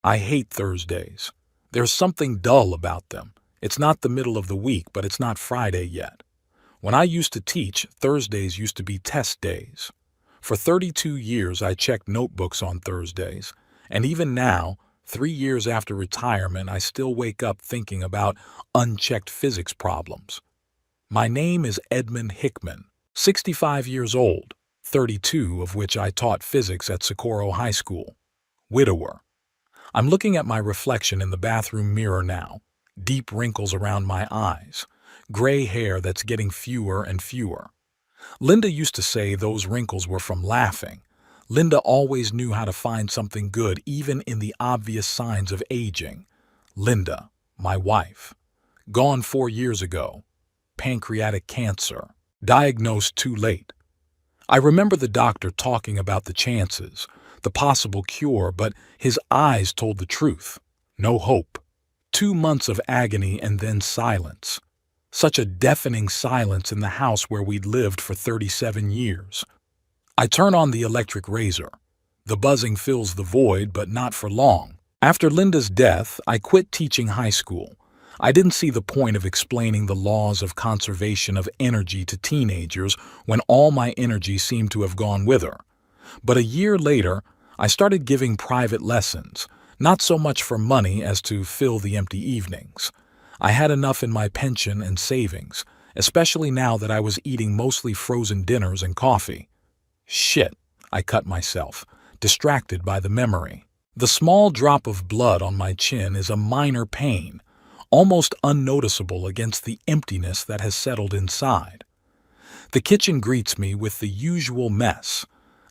I hate Thursdays. There's something dull about them. It's not the middle of the week, but it's not Friday yet. When I used to teach, Thursdays used to be test days. For 32 years, I checked notebooks on Thursdays. And even now, 3 years after retirement, I still wake up thinking about unchecked physics problems. My name is Edmund Hickman, 65 years old, 32 of which I taught physics at Socorro High School. Widower. I'm looking at my reflection in the bathroom mirror now. Deep wrinkles around my eyes. Gray hair that's getting fewer and fewer. Linda used to say those wrinkles were from laughing. Linda always knew how to find something good even in the obvious signs of aging. Linda, my wife. Gone 4 years ago. Pancreatic cancer. Diagnosed too late. I remember the doctor talking about the chances, the possible cure, but his eyes told the truth. No hope. 2 months of agony and then silence. Such a deafening silence in the house where we'd lived for 37 years. I turn on the electric razor. The buzzing fills the void, but not for long. After Linda's death, I quit teaching high school. I didn't see the point of explaining the laws of conservation of energy to teenagers when all my energy seemed to have gone with her. But a year later, I started giving private lessons, not so much for money as to fill the empty evenings. I had enough in my pension and savings, especially now that I was eating mostly frozen dinners and coffee. Shit, I cut myself, distracted by the memory. The small drop of blood on my chin is a minor pain, almost unnoticeable against the emptiness that has settled inside. The kitchen greets me with the usual mess: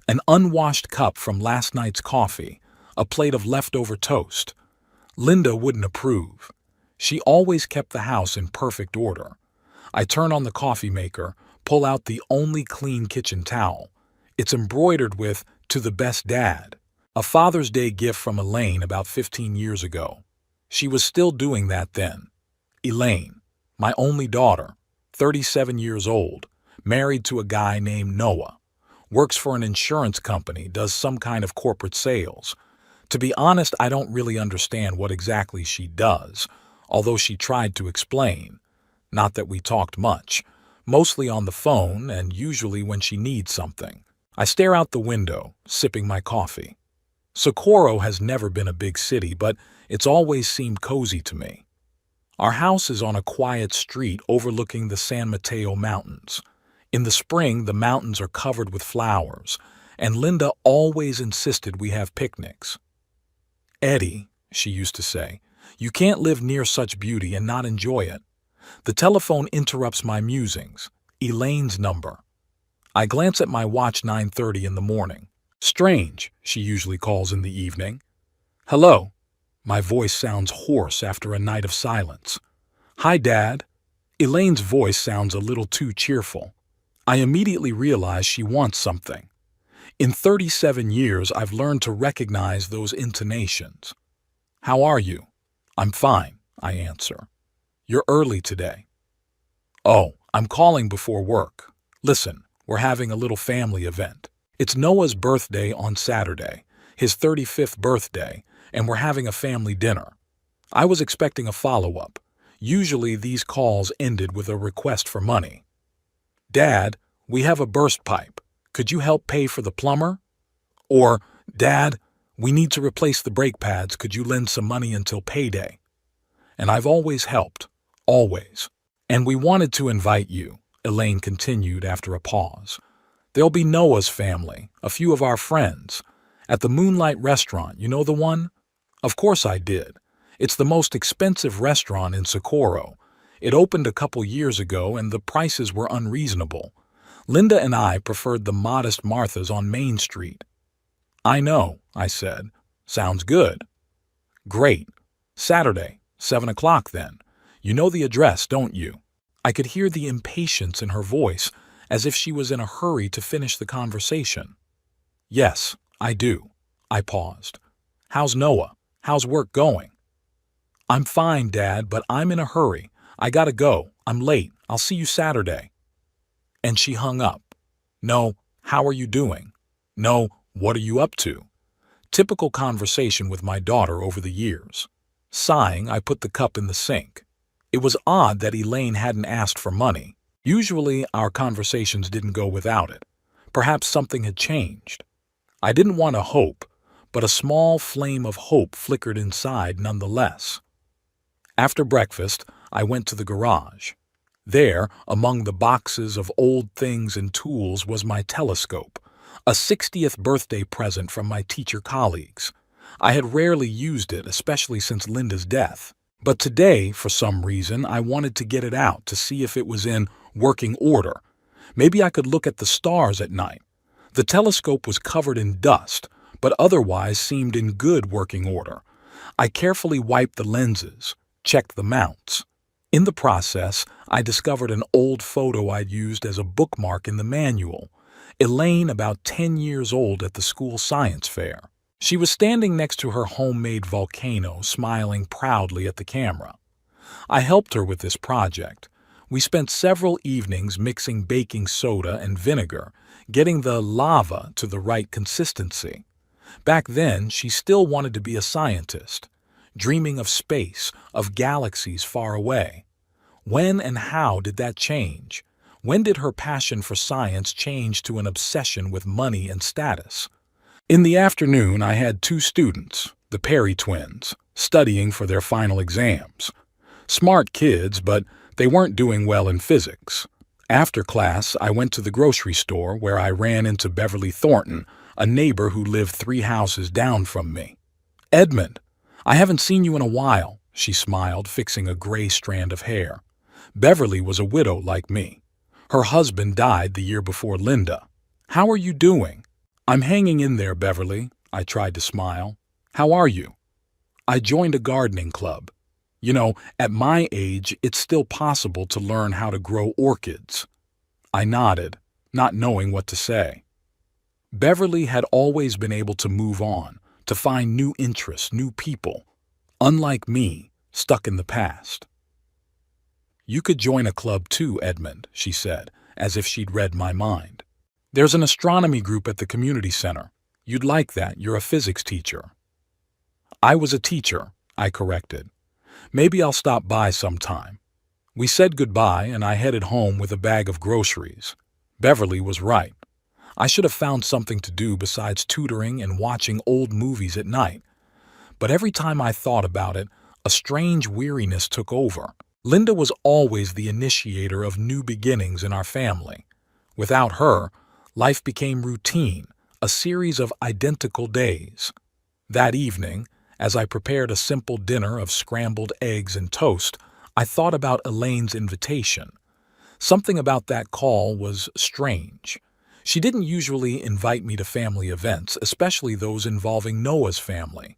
an unwashed cup from last night's coffee, a plate of leftover toast. Linda wouldn't approve. She always kept the house in perfect order. I turn on the coffee maker, pull out the only clean kitchen towel. It's embroidered with "To the Best Dad," a Father's Day gift from Elaine about 15 years ago. She was still doing that then. Elaine, my only daughter, 37 years old, married to a guy named Noah. Works for an insurance company, does some kind of corporate sales. To be honest, I don't really understand what exactly she does, although she tried to explain. Not that we talked much, mostly on the phone and usually when she needs something. I stare out the window, sipping my coffee. Socorro has never been a big city, but it's always seemed cozy to me. Our house is on a quiet street overlooking the San Mateo Mountains. In the spring, the mountains are covered with flowers, and Linda always insisted we have picnics. "Eddie," she used to say, "you can't live near such beauty and not enjoy it." The telephone interrupts my musings. Elaine's number. I glance at my watch. 9:30 in the morning. "Strange," she usually calls in the evening. "Hello." My voice sounds hoarse after a night of silence. "Hi, Dad." Elaine's voice sounds a little too cheerful. I immediately realize she wants something. In 37 years, I've learned to recognize those intonations. "How are you?" "I'm fine," I answer. "You're early today." "Oh, I'm calling before work. Listen, we're having a little family event. It's Noah's birthday on Saturday, his 35th birthday, and we're having a family dinner." I was expecting a follow-up. Usually these calls ended with a request for money. "Dad, we have a burst pipe. Could you help pay for the plumber?" Or, "Dad, we need to replace the brake pads. Could you lend some money until payday?" And I've always helped. Always. "And we wanted to invite you," Elaine continued after a pause. "There'll be Noah's family, a few of our friends. At the Moonlight Restaurant, you know the one?" Of course I did. It's the most expensive restaurant in Socorro. It opened a couple years ago and the prices were unreasonable. Linda and I preferred the modest Martha's on Main Street. "I know," I said. "Sounds good." "Great. Saturday, 7 o'clock then. You know the address, don't you?" I could hear the impatience in her voice, as if she was in a hurry to finish the conversation. "Yes, I do." I paused. "How's Noah? How's work going?" "I'm fine, Dad, but I'm in a hurry. I gotta go. I'm late. I'll see you Saturday." And she hung up. No, "How are you doing?" No, "What are you up to?" Typical conversation with my daughter over the years. Sighing, I put the cup in the sink. It was odd that Elaine hadn't asked for money. Usually, our conversations didn't go without it. Perhaps something had changed. I didn't want to hope, but a small flame of hope flickered inside nonetheless. After breakfast, I went to the garage. There, among the boxes of old things and tools, was my telescope, a 60th birthday present from my teacher colleagues. I had rarely used it, especially since Linda's death. But today, for some reason, I wanted to get it out to see if it was in working order. Maybe I could look at the stars at night. The telescope was covered in dust, but otherwise seemed in good working order. I carefully wiped the lenses, checked the mounts. In the process, I discovered an old photo I'd used as a bookmark in the manual. Elaine, about 10 years old, at the school science fair. She was standing next to her homemade volcano, smiling proudly at the camera. I helped her with this project. We spent several evenings mixing baking soda and vinegar, getting the lava to the right consistency. Back then, she still wanted to be a scientist, dreaming of space, of galaxies far away. When and how did that change? When did her passion for science change to an obsession with money and status? In the afternoon, I had 2 students, the Perry twins, studying for their final exams. Smart kids, but they weren't doing well in physics. After class, I went to the grocery store where I ran into Beverly Thornton, a neighbor who lived 3 houses down from me. "Edmund, I haven't seen you in a while," she smiled, fixing a gray strand of hair. Beverly was a widow like me. Her husband died the year before Linda. "How are you doing?" "I'm hanging in there, Beverly," I tried to smile. "How are you?" "I joined a gardening club. You know, at my age, it's still possible to learn how to grow orchids." I nodded, not knowing what to say. Beverly had always been able to move on, to find new interests, new people. Unlike me, stuck in the past. "You could join a club too, Edmund," she said, as if she'd read my mind. "There's an astronomy group at the community center. You'd like that, you're a physics teacher." "I was a teacher," I corrected. "Maybe I'll stop by sometime." We said goodbye, and I headed home with a bag of groceries. Beverly was right. I should have found something to do besides tutoring and watching old movies at night. But every time I thought about it, a strange weariness took over. Linda was always the initiator of new beginnings in our family. Without her, life became routine, a series of identical days. That evening, as I prepared a simple dinner of scrambled eggs and toast, I thought about Elaine's invitation. Something about that call was strange. She didn't usually invite me to family events, especially those involving Noah's family.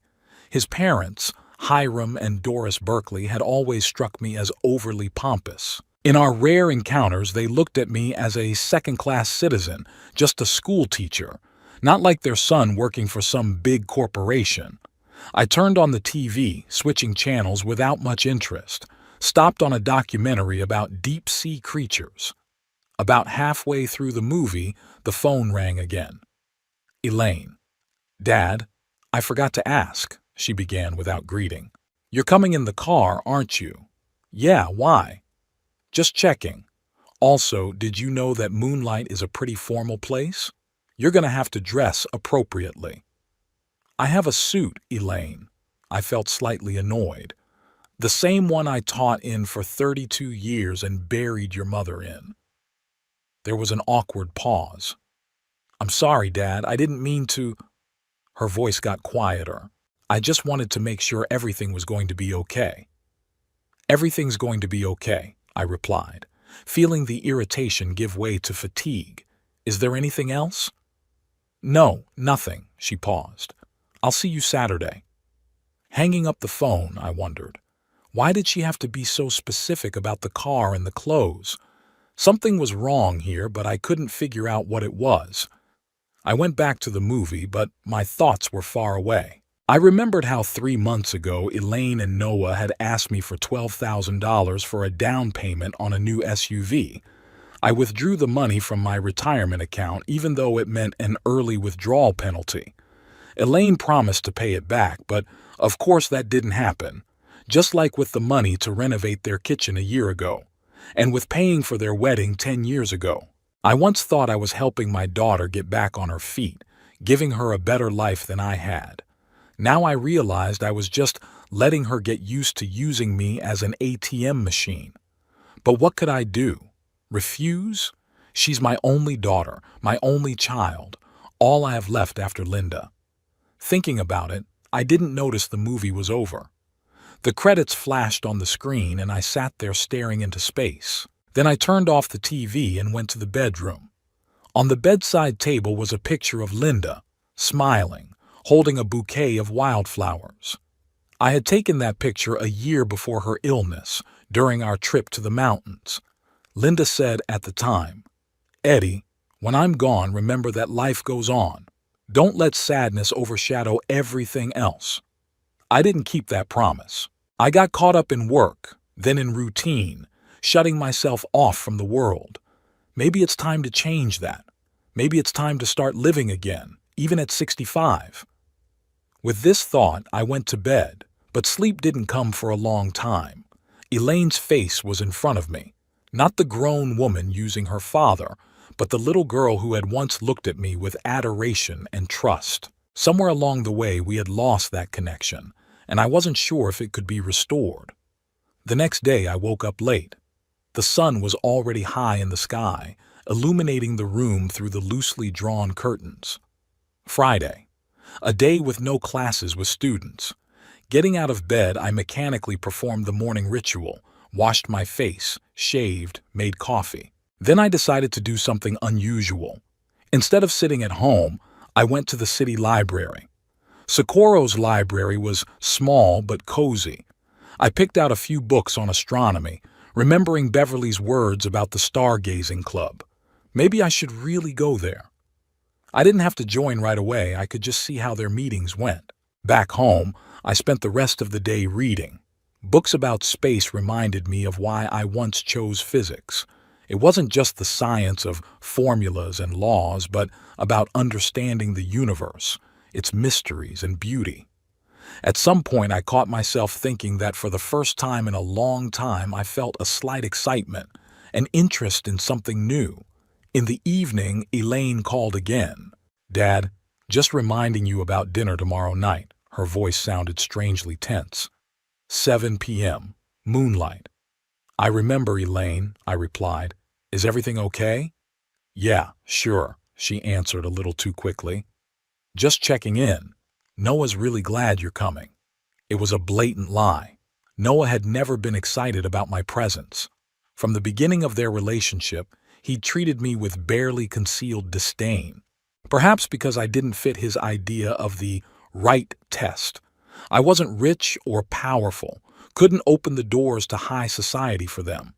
His parents, Hiram and Doris Berkeley, had always struck me as overly pompous. In our rare encounters, they looked at me as a second-class citizen, just a school teacher, not like their son working for some big corporation. I turned on the TV, switching channels without much interest, stopped on a documentary about deep-sea creatures. About halfway through the movie, the phone rang again. "Elaine." "Dad, I forgot to ask," she began without greeting. "You're coming in the car, aren't you?" "Yeah, why?" "Just checking. Also, did you know that Moonlight is a pretty formal place? You're going to have to dress appropriately." "I have a suit, Elaine." I felt slightly annoyed. "The same one I taught in for 32 years and buried your mother in." There was an awkward pause. "I'm sorry, Dad, I didn't mean to." Her voice got quieter. "I just wanted to make sure everything was going to be okay." "Everything's going to be okay," I replied, feeling the irritation give way to fatigue. "Is there anything else?" "No, nothing," she paused. "I'll see you Saturday." Hanging up the phone, I wondered. Why did she have to be so specific about the car and the clothes? Something was wrong here, but I couldn't figure out what it was. I went back to the movie, but my thoughts were far away. I remembered how 3 months ago Elaine and Noah had asked me for $12,000 for a down payment on a new SUV. I withdrew the money from my retirement account even though it meant an early withdrawal penalty. Elaine promised to pay it back, but of course that didn't happen. Just like with the money to renovate their kitchen a year ago, and with paying for their wedding 10 years ago. I once thought I was helping my daughter get back on her feet, giving her a better life than I had. Now I realized I was just letting her get used to using me as an ATM machine. But what could I do? Refuse? She's my only daughter, my only child, all I have left after Linda. Thinking about it, I didn't notice the movie was over. The credits flashed on the screen and I sat there staring into space. Then I turned off the TV and went to the bedroom. On the bedside table was a picture of Linda, smiling, holding a bouquet of wildflowers. I had taken that picture a year before her illness, during our trip to the mountains. Linda said at the time, "Eddie, when I'm gone, remember that life goes on. Don't let sadness overshadow everything else." I didn't keep that promise. I got caught up in work, then in routine, shutting myself off from the world. Maybe it's time to change that. Maybe it's time to start living again, even at 65. With this thought, I went to bed, but sleep didn't come for a long time. Elaine's face was in front of me, not the grown woman using her father, but the little girl who had once looked at me with adoration and trust. Somewhere along the way, we had lost that connection, and I wasn't sure if it could be restored. The next day, I woke up late. The sun was already high in the sky, illuminating the room through the loosely drawn curtains. Friday, a day with no classes with students. Getting out of bed, I mechanically performed the morning ritual, washed my face, shaved, made coffee. Then I decided to do something unusual. Instead of sitting at home, I went to the city library. Socorro's library was small but cozy. I picked out a few books on astronomy, remembering Beverly's words about the stargazing club. Maybe I should really go there. I didn't have to join right away, I could just see how their meetings went. Back home, I spent the rest of the day reading. Books about space reminded me of why I once chose physics. It wasn't just the science of formulas and laws, but about understanding the universe, its mysteries and beauty. At some point, I caught myself thinking that for the first time in a long time, I felt a slight excitement, an interest in something new. In the evening, Elaine called again. "Dad, just reminding you about dinner tomorrow night." Her voice sounded strangely tense. 7 p.m. Moonlight. "I remember, Elaine," I replied. "Is everything okay?" "Yeah, sure," she answered a little too quickly. "Just checking in. Noah's really glad you're coming." It was a blatant lie. Noah had never been excited about my presence. From the beginning of their relationship, he'd treated me with barely concealed disdain. Perhaps because I didn't fit his idea of the right test. I wasn't rich or powerful, couldn't open the doors to high society for them.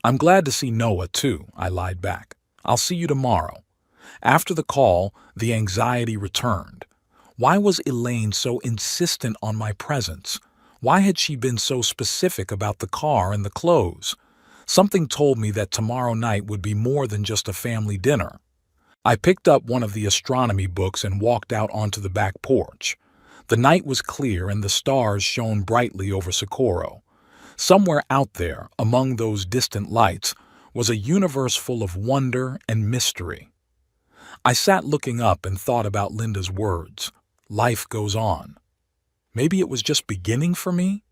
"I'm glad to see Noah, too," I lied back. "I'll see you tomorrow." After the call, the anxiety returned. Why was Elaine so insistent on my presence? Why had she been so specific about the car and the clothes? Something told me that tomorrow night would be more than just a family dinner. I picked up one of the astronomy books and walked out onto the back porch. The night was clear and the stars shone brightly over Socorro. Somewhere out there, among those distant lights, was a universe full of wonder and mystery. I sat looking up and thought about Linda's words. Life goes on. Maybe it was just beginning for me?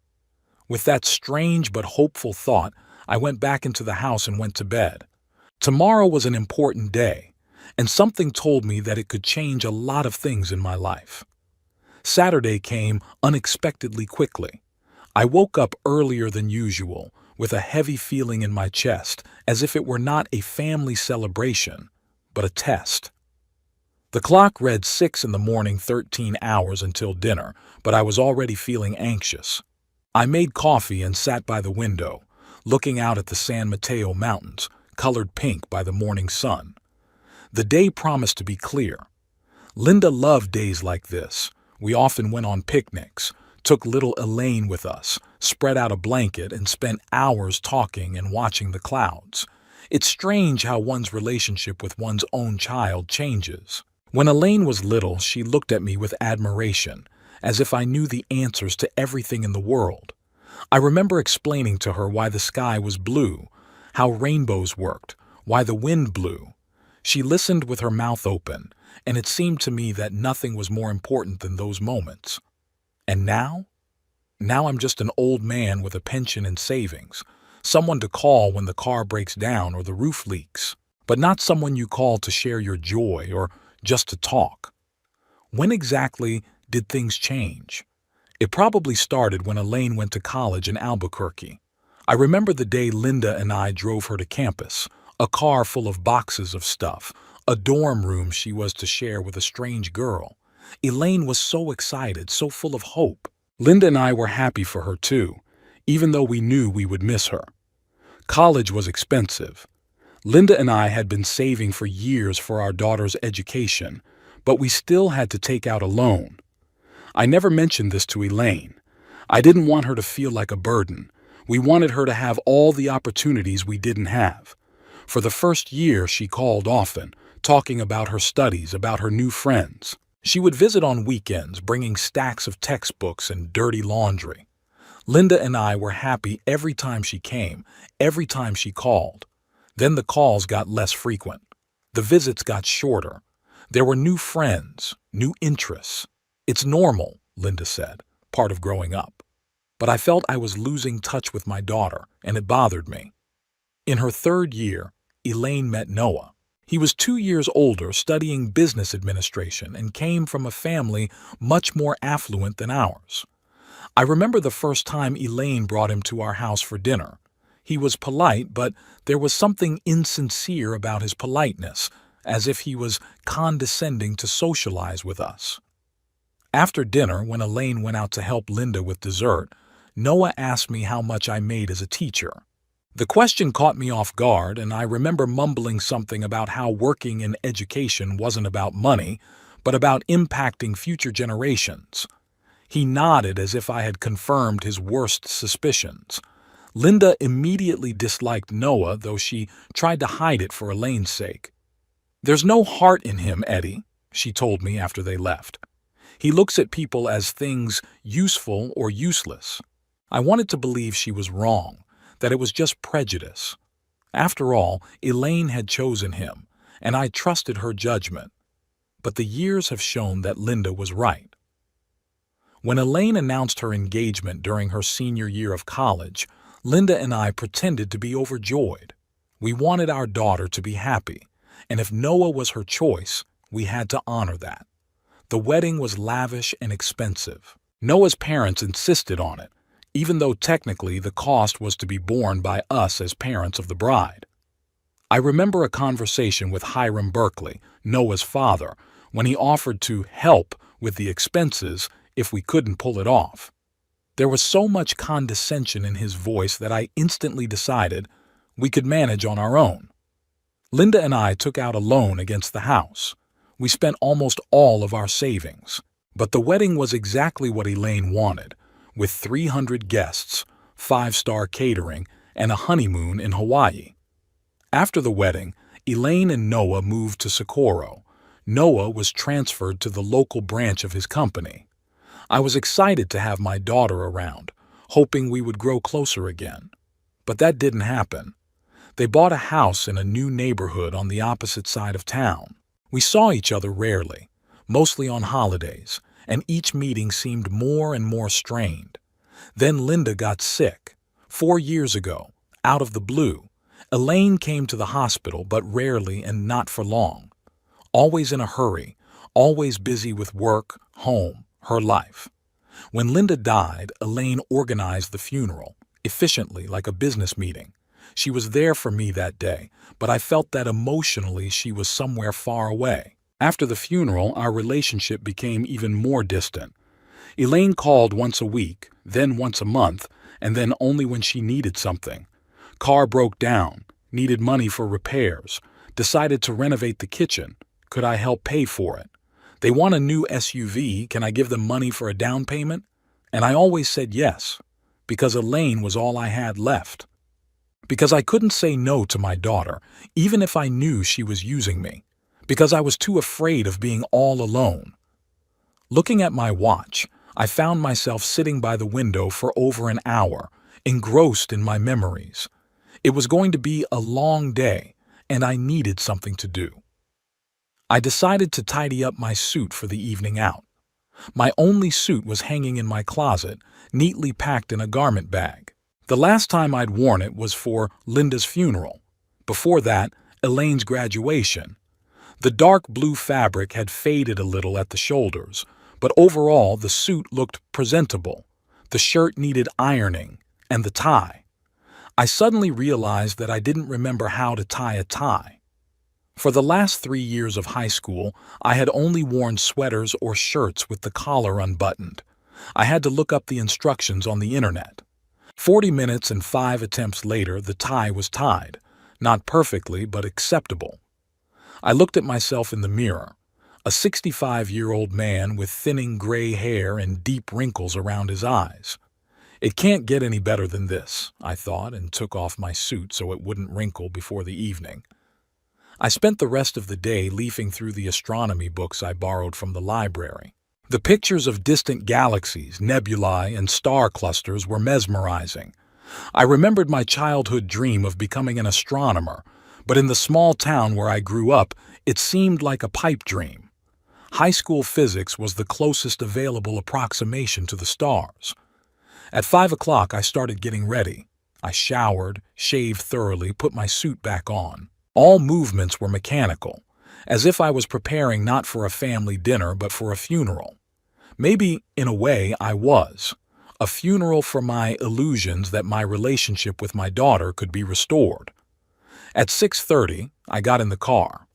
With that strange but hopeful thought, I went back into the house and went to bed. Tomorrow was an important day, and something told me that it could change a lot of things in my life. Saturday came unexpectedly quickly. I woke up earlier than usual, with a heavy feeling in my chest, as if it were not a family celebration, but a test. The clock read 6 in the morning, 13 hours until dinner, but I was already feeling anxious. I made coffee and sat by the window, looking out at the San Mateo Mountains, colored pink by the morning sun. The day promised to be clear. Linda loved days like this. We often went on picnics, took little Elaine with us, spread out a blanket, and spent hours talking and watching the clouds. It's strange how one's relationship with one's own child changes. When Elaine was little, she looked at me with admiration, as if I knew the answers to everything in the world. I remember explaining to her why the sky was blue, how rainbows worked, why the wind blew. She listened with her mouth open, and it seemed to me that nothing was more important than those moments. And now? Now I'm just an old man with a pension and savings, someone to call when the car breaks down or the roof leaks, but not someone you call to share your joy or just to talk. When exactly did things change? It probably started when Elaine went to college in Albuquerque. I remember the day Linda and I drove her to campus, a car full of boxes of stuff, a dorm room she was to share with a strange girl. Elaine was so excited, so full of hope. Linda and I were happy for her too, even though we knew we would miss her. College was expensive. Linda and I had been saving for years for our daughter's education, but we still had to take out a loan. I never mentioned this to Elaine. I didn't want her to feel like a burden. We wanted her to have all the opportunities we didn't have. For the first year, she called often, talking about her studies, about her new friends. She would visit on weekends, bringing stacks of textbooks and dirty laundry. Linda and I were happy every time she came, every time she called. Then the calls got less frequent. The visits got shorter. There were new friends, new interests. It's normal, Linda said, part of growing up. But I felt I was losing touch with my daughter, and it bothered me. In her third year, Elaine met Noah. He was 2 years older, studying business administration, and came from a family much more affluent than ours. I remember the first time Elaine brought him to our house for dinner. He was polite, but there was something insincere about his politeness, as if he was condescending to socialize with us. After dinner, when Elaine went out to help Linda with dessert, Noah asked me how much I made as a teacher. The question caught me off guard, and I remember mumbling something about how working in education wasn't about money, but about impacting future generations. He nodded as if I had confirmed his worst suspicions. Linda immediately disliked Noah, though she tried to hide it for Elaine's sake. "There's no heart in him, Eddie," she told me after they left. "He looks at people as things useful or useless." I wanted to believe she was wrong, that it was just prejudice. After all, Elaine had chosen him, and I trusted her judgment. But the years have shown that Linda was right. When Elaine announced her engagement during her senior year of college, Linda and I pretended to be overjoyed. We wanted our daughter to be happy, and if Noah was her choice, we had to honor that. The wedding was lavish and expensive. Noah's parents insisted on it, even though technically the cost was to be borne by us as parents of the bride. I remember a conversation with Hiram Berkeley, Noah's father, when he offered to help with the expenses if we couldn't pull it off. There was so much condescension in his voice that I instantly decided we could manage on our own. Linda and I took out a loan against the house. We spent almost all of our savings. But the wedding was exactly what Elaine wanted, with 300 guests, 5-star catering, and a honeymoon in Hawaii. After the wedding, Elaine and Noah moved to Socorro. Noah was transferred to the local branch of his company. I was excited to have my daughter around, hoping we would grow closer again. But that didn't happen. They bought a house in a new neighborhood on the opposite side of town. We saw each other rarely, mostly on holidays, and each meeting seemed more and more strained. Then Linda got sick. 4 years ago, out of the blue. Elaine came to the hospital, but rarely and not for long. Always in a hurry, always busy with work, home, her life. When Linda died, Elaine organized the funeral, efficiently like a business meeting. She was there for me that day, but I felt that emotionally she was somewhere far away. After the funeral, our relationship became even more distant. Elaine called once a week, then once a month, and then only when she needed something. Car broke down, needed money for repairs, decided to renovate the kitchen. Could I help pay for it? They want a new SUV, can I give them money for a down payment? And I always said yes, because Elaine was all I had left. Because I couldn't say no to my daughter, even if I knew she was using me. because I was too afraid of being all alone. Looking at my watch, I found myself sitting by the window for over an hour, engrossed in my memories. It was going to be a long day, and I needed something to do. I decided to tidy up my suit for the evening out. My only suit was hanging in my closet, neatly packed in a garment bag. The last time I'd worn it was for Linda's funeral. Before that, Elaine's graduation. The dark blue fabric had faded a little at the shoulders, but overall the suit looked presentable. The shirt needed ironing, and the tie. I suddenly realized that I didn't remember how to tie a tie. For the last 3 years of high school, I had only worn sweaters or shirts with the collar unbuttoned. I had to look up the instructions on the internet. 40 minutes and 5 attempts later, the tie was tied. Not perfectly, but acceptable. I looked at myself in the mirror, a 65-year-old man with thinning gray hair and deep wrinkles around his eyes. It can't get any better than this, I thought, and took off my suit so it wouldn't wrinkle before the evening. I spent the rest of the day leafing through the astronomy books I borrowed from the library. The pictures of distant galaxies, nebulae, and star clusters were mesmerizing. I remembered my childhood dream of becoming an astronomer, but in the small town where I grew up, it seemed like a pipe dream. High school physics was the closest available approximation to the stars. At 5 o'clock, I started getting ready. I showered, shaved thoroughly, put my suit back on. All movements were mechanical, as if I was preparing not for a family dinner but for a funeral. Maybe, in a way, I was. A funeral for my illusions that my relationship with my daughter could be restored. At 6:30, I got in the car.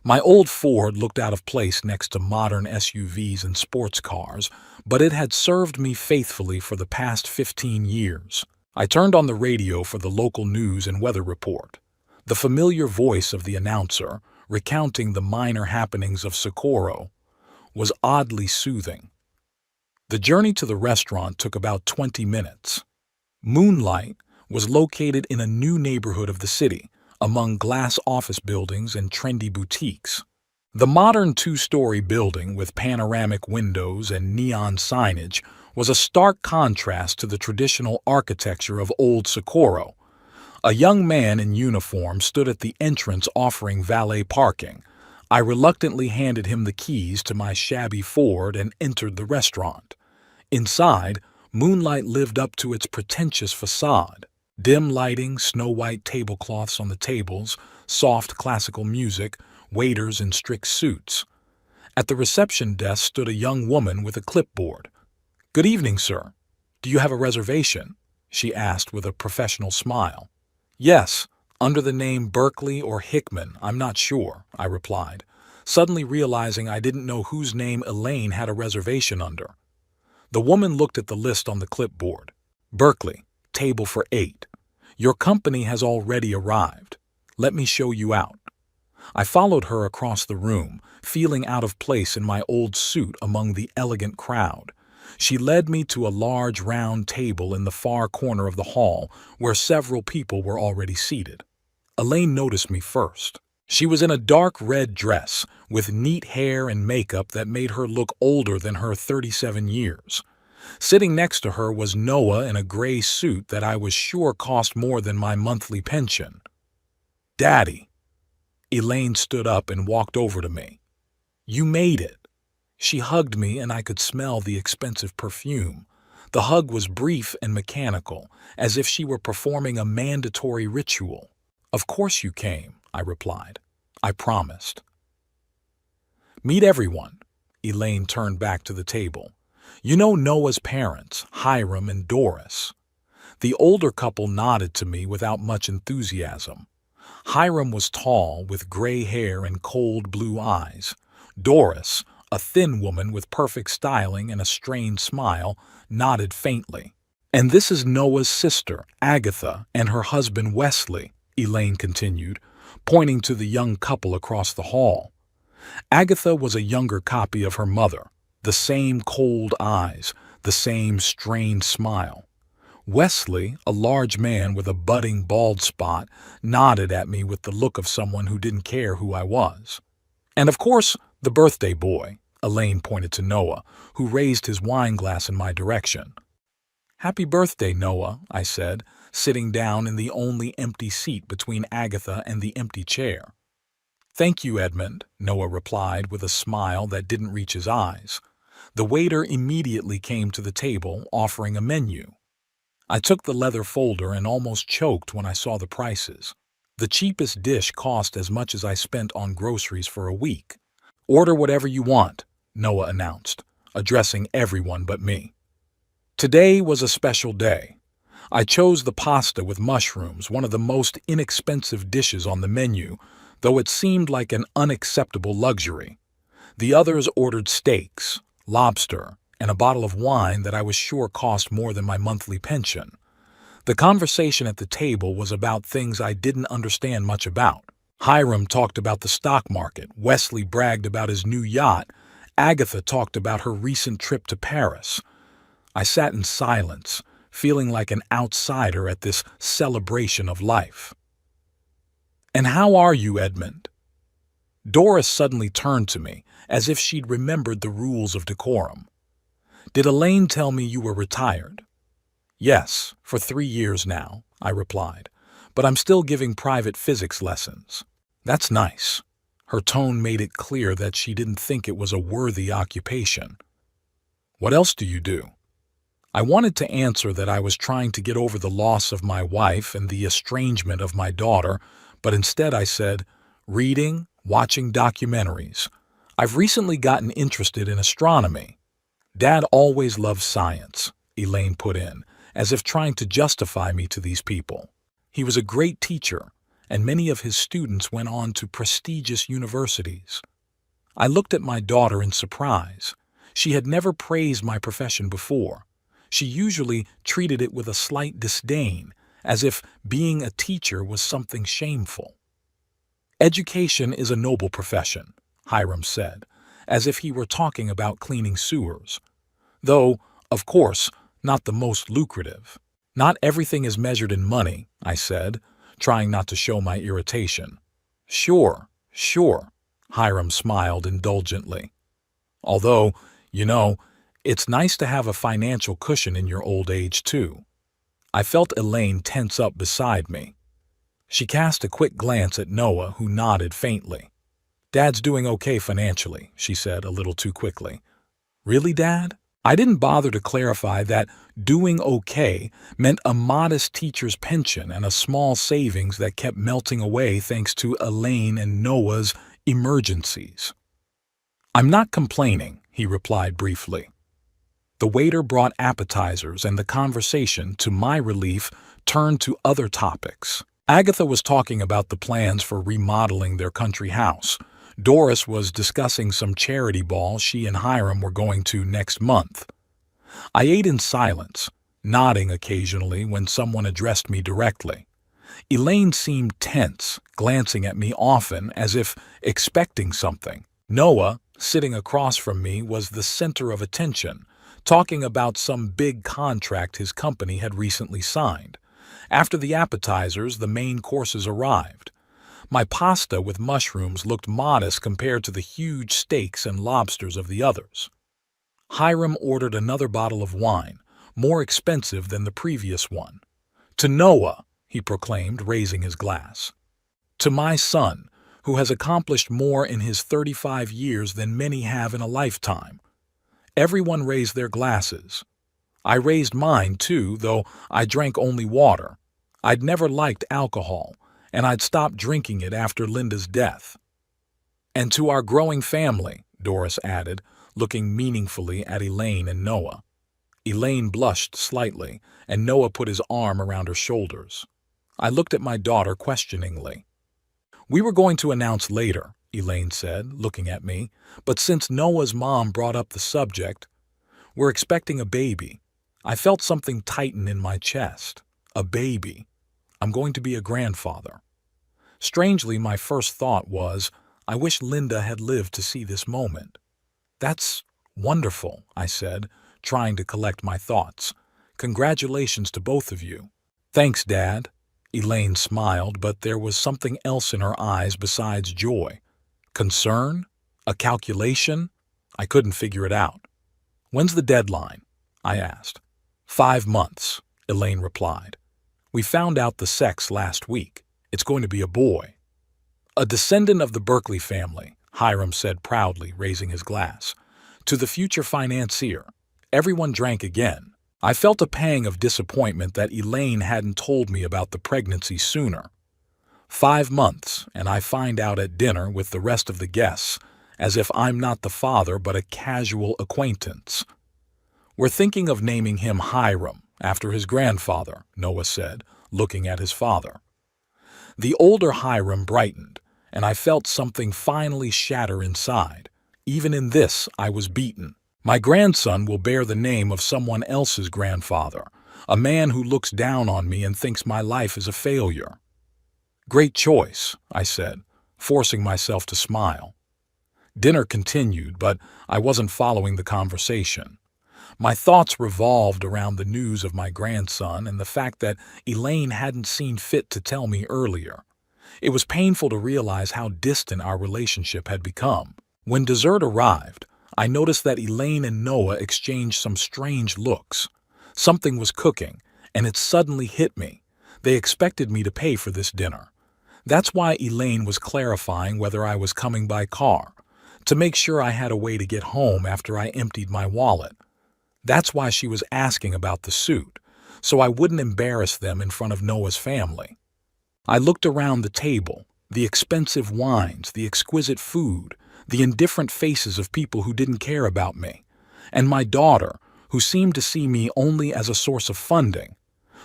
My old Ford looked out of place next to modern SUVs and sports cars, but it had served me faithfully for the past 15 years. I turned on the radio for the local news and weather report. The familiar voice of the announcer, recounting the minor happenings of Socorro, was oddly soothing. The journey to the restaurant took about 20 minutes. Moonlight was located in a new neighborhood of the city, among glass office buildings and trendy boutiques. The modern 2-story building with panoramic windows and neon signage was a stark contrast to the traditional architecture of old Socorro. A young man in uniform stood at the entrance offering valet parking. I reluctantly handed him the keys to my shabby Ford and entered the restaurant. Inside, Moonlight lived up to its pretentious facade. Dim lighting, snow-white tablecloths on the tables, soft classical music, waiters in strict suits. At the reception desk stood a young woman with a clipboard. "Good evening, sir. Do you have a reservation?" she asked with a professional smile. "Yes, under the name Berkeley or Hickman, I'm not sure," I replied, suddenly realizing I didn't know whose name Elaine had a reservation under. The woman looked at the list on the clipboard. "Berkeley, table for 8. Your company has already arrived. Let me show you out." I followed her across the room, feeling out of place in my old suit among the elegant crowd. She led me to a large round table in the far corner of the hall where several people were already seated. Elaine noticed me first. She was in a dark red dress with neat hair and makeup that made her look older than her 37 years. Sitting next to her was Noah in a gray suit that I was sure cost more than my monthly pension. "Daddy." Elaine stood up and walked over to me. "You made it." She hugged me and I could smell the expensive perfume. The hug was brief and mechanical, as if she were performing a mandatory ritual. "Of course you came," I replied. "I promised." "Meet everyone." Elaine turned back to the table. "You know Noah's parents, Hiram and Doris." The older couple nodded to me without much enthusiasm. Hiram was tall, with gray hair and cold blue eyes. Doris, a thin woman with perfect styling and a strained smile, nodded faintly. "And this is Noah's sister, Agatha, and her husband Wesley," Elaine continued, pointing to the young couple across the hall. Agatha was a younger copy of her mother, the same cold eyes, the same strained smile. Wesley, a large man with a budding bald spot, nodded at me with the look of someone who didn't care who I was. And of course, the birthday boy, Elaine pointed to Noah, who raised his wine glass in my direction. Happy birthday, Noah, I said, sitting down in the only empty seat between Agatha and the empty chair. Thank you, Edmund, Noah replied with a smile that didn't reach his eyes. The waiter immediately came to the table, offering a menu. I took the leather folder and almost choked when I saw the prices. The cheapest dish cost as much as I spent on groceries for a week. Order whatever you want, Noah announced, addressing everyone but me. Today was a special day. I chose the pasta with mushrooms, one of the most inexpensive dishes on the menu, though it seemed like an unacceptable luxury. The others ordered steaks, lobster, and a bottle of wine that I was sure cost more than my monthly pension. The conversation at the table was about things I didn't understand much about. Hiram talked about the stock market, Wesley bragged about his new yacht, Agatha talked about her recent trip to Paris. I sat in silence, feeling like an outsider at this celebration of life. "And how are you, Edmund?" Doris suddenly turned to me, as if she'd remembered the rules of decorum. "Did Elaine tell me you were retired?" "Yes, for 3 years now," I replied, "but I'm still giving private physics lessons." "That's nice." Her tone made it clear that she didn't think it was a worthy occupation. "What else do you do?" I wanted to answer that I was trying to get over the loss of my wife and the estrangement of my daughter, but instead I said, "Reading, watching documentaries. I've recently gotten interested in astronomy." "Dad always loved science," Elaine put in, as if trying to justify me to these people. "He was a great teacher, and many of his students went on to prestigious universities." I looked at my daughter in surprise. She had never praised my profession before. She usually treated it with a slight disdain, as if being a teacher was something shameful. "Education is a noble profession," Hiram said, as if he were talking about cleaning sewers. "Though, of course, not the most lucrative." "Not everything is measured in money," I said, trying not to show my irritation. Sure, Hiram smiled indulgently. "Although, it's nice to have a financial cushion in your old age, too." I felt Elaine tense up beside me. She cast a quick glance at Noah, who nodded faintly. "Dad's doing okay financially," she said a little too quickly. "Really, Dad?" I didn't bother to clarify that doing okay meant a modest teacher's pension and a small savings that kept melting away thanks to Elaine and Noah's emergencies. "I'm not complaining," he replied briefly. The waiter brought appetizers, and the conversation, to my relief, turned to other topics. Agatha was talking about the plans for remodeling their country house. Doris was discussing some charity ball she and Hiram were going to next month. I ate in silence, nodding occasionally when someone addressed me directly. Elaine seemed tense, glancing at me often as if expecting something. Noah, sitting across from me, was the center of attention, talking about some big contract his company had recently signed. After the appetizers, the main courses arrived. My pasta with mushrooms looked modest compared to the huge steaks and lobsters of the others. Hiram ordered another bottle of wine, more expensive than the previous one. "To Noah," he proclaimed, raising his glass. "To my son, who has accomplished more in his 35 years than many have in a lifetime." Everyone raised their glasses. I raised mine, too, though I drank only water. I'd never liked alcohol, and I'd stopped drinking it after Linda's death. "And to our growing family," Doris added, looking meaningfully at Elaine and Noah. Elaine blushed slightly, and Noah put his arm around her shoulders. I looked at my daughter questioningly. "We were going to announce later," Elaine said, looking at me, "but since Noah's mom brought up the subject, we're expecting a baby." I felt something tighten in my chest. A baby. I'm going to be a grandfather. Strangely, my first thought was, I wish Linda had lived to see this moment. "That's wonderful," I said, trying to collect my thoughts. "Congratulations to both of you." "Thanks, Dad." Elaine smiled, but there was something else in her eyes besides joy. Concern? A calculation? I couldn't figure it out. When's the deadline? I asked. 5 months, Elaine replied. We found out the sex last week. It's going to be a boy. A descendant of the Berkeley family, Hiram said proudly, raising his glass. To the future financier. Everyone drank again. I felt a pang of disappointment that Elaine hadn't told me about the pregnancy sooner. 5 months, and I find out at dinner with the rest of the guests, as if I'm not the father but a casual acquaintance. We're thinking of naming him Hiram, after his grandfather, Noah said, looking at his father. The older Hiram brightened, and I felt something finally shatter inside. Even in this, I was beaten. My grandson will bear the name of someone else's grandfather, a man who looks down on me and thinks my life is a failure. Great choice, I said, forcing myself to smile. Dinner continued, but I wasn't following the conversation. My thoughts revolved around the news of my grandson and the fact that Elaine hadn't seen fit to tell me earlier. It was painful to realize how distant our relationship had become. When dessert arrived, I noticed that Elaine and Noah exchanged some strange looks. Something was cooking, and it suddenly hit me. They expected me to pay for this dinner. That's why Elaine was clarifying whether I was coming by car, to make sure I had a way to get home after I emptied my wallet. That's why she was asking about the suit, so I wouldn't embarrass them in front of Noah's family. I looked around the table, the expensive wines, the exquisite food, the indifferent faces of people who didn't care about me, and my daughter, who seemed to see me only as a source of funding.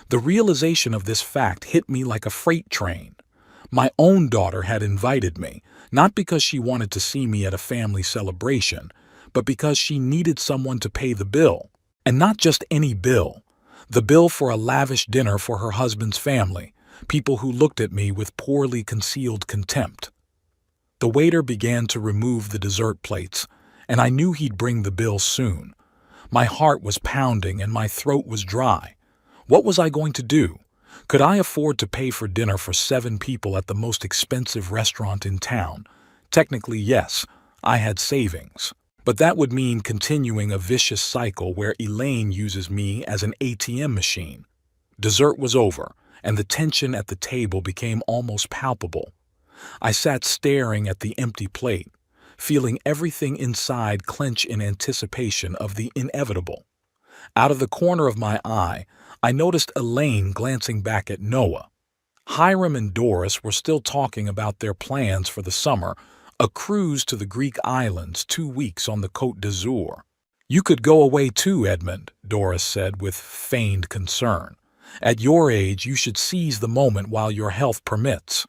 The realization of this fact hit me like a freight train. My own daughter had invited me, not because she wanted to see me at a family celebration, but because she needed someone to pay the bill. And not just any bill. The bill for a lavish dinner for her husband's family, people who looked at me with poorly concealed contempt. The waiter began to remove the dessert plates, and I knew he'd bring the bill soon. My heart was pounding and my throat was dry. What was I going to do? Could I afford to pay for dinner for 7 people at the most expensive restaurant in town? Technically, yes, I had savings. But that would mean continuing a vicious cycle where Elaine uses me as an ATM machine. Dessert was over, and the tension at the table became almost palpable. I sat staring at the empty plate, feeling everything inside clench in anticipation of the inevitable. Out of the corner of my eye, I noticed Elaine glancing back at Noah. Hiram and Doris were still talking about their plans for the summer, a cruise to the Greek islands, 2 weeks on the Côte d'Azur. You could go away too, Edmund, Doris said with feigned concern. At your age, you should seize the moment while your health permits.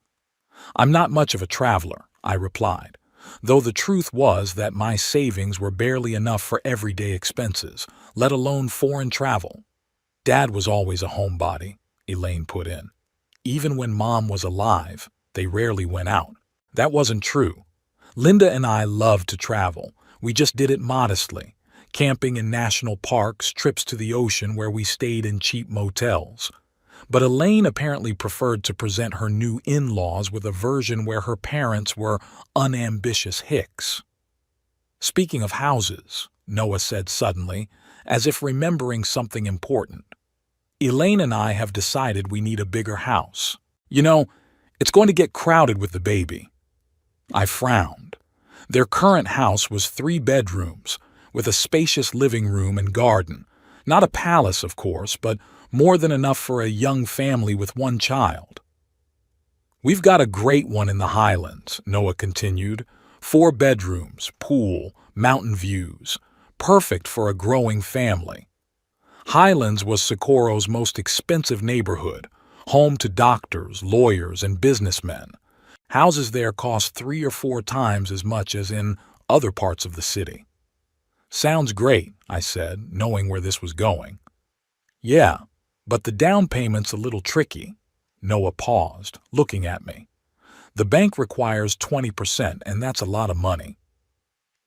I'm not much of a traveler, I replied, though the truth was that my savings were barely enough for everyday expenses, let alone foreign travel. Dad was always a homebody, Elaine put in. Even when Mom was alive, they rarely went out. That wasn't true. Linda and I loved to travel. We just did it modestly. Camping in national parks, trips to the ocean where we stayed in cheap motels. But Elaine apparently preferred to present her new in-laws with a version where her parents were unambitious hicks. Speaking of houses, Noah said suddenly, as if remembering something important. Elaine and I have decided we need a bigger house. You know, it's going to get crowded with the baby. I frowned. Their current house was 3 bedrooms, with a spacious living room and garden. Not a palace, of course, but more than enough for a young family with 1 child. We've got a great one in the Highlands, Noah continued. 4 bedrooms, pool, mountain views. Perfect for a growing family. Highlands was Socorro's most expensive neighborhood, home to doctors, lawyers, and businessmen. Houses there cost 3 or 4 times as much as in other parts of the city. Sounds great, I said, knowing where this was going. Yeah, but the down payment's a little tricky. Noah paused, looking at me. The bank requires 20%, and that's a lot of money.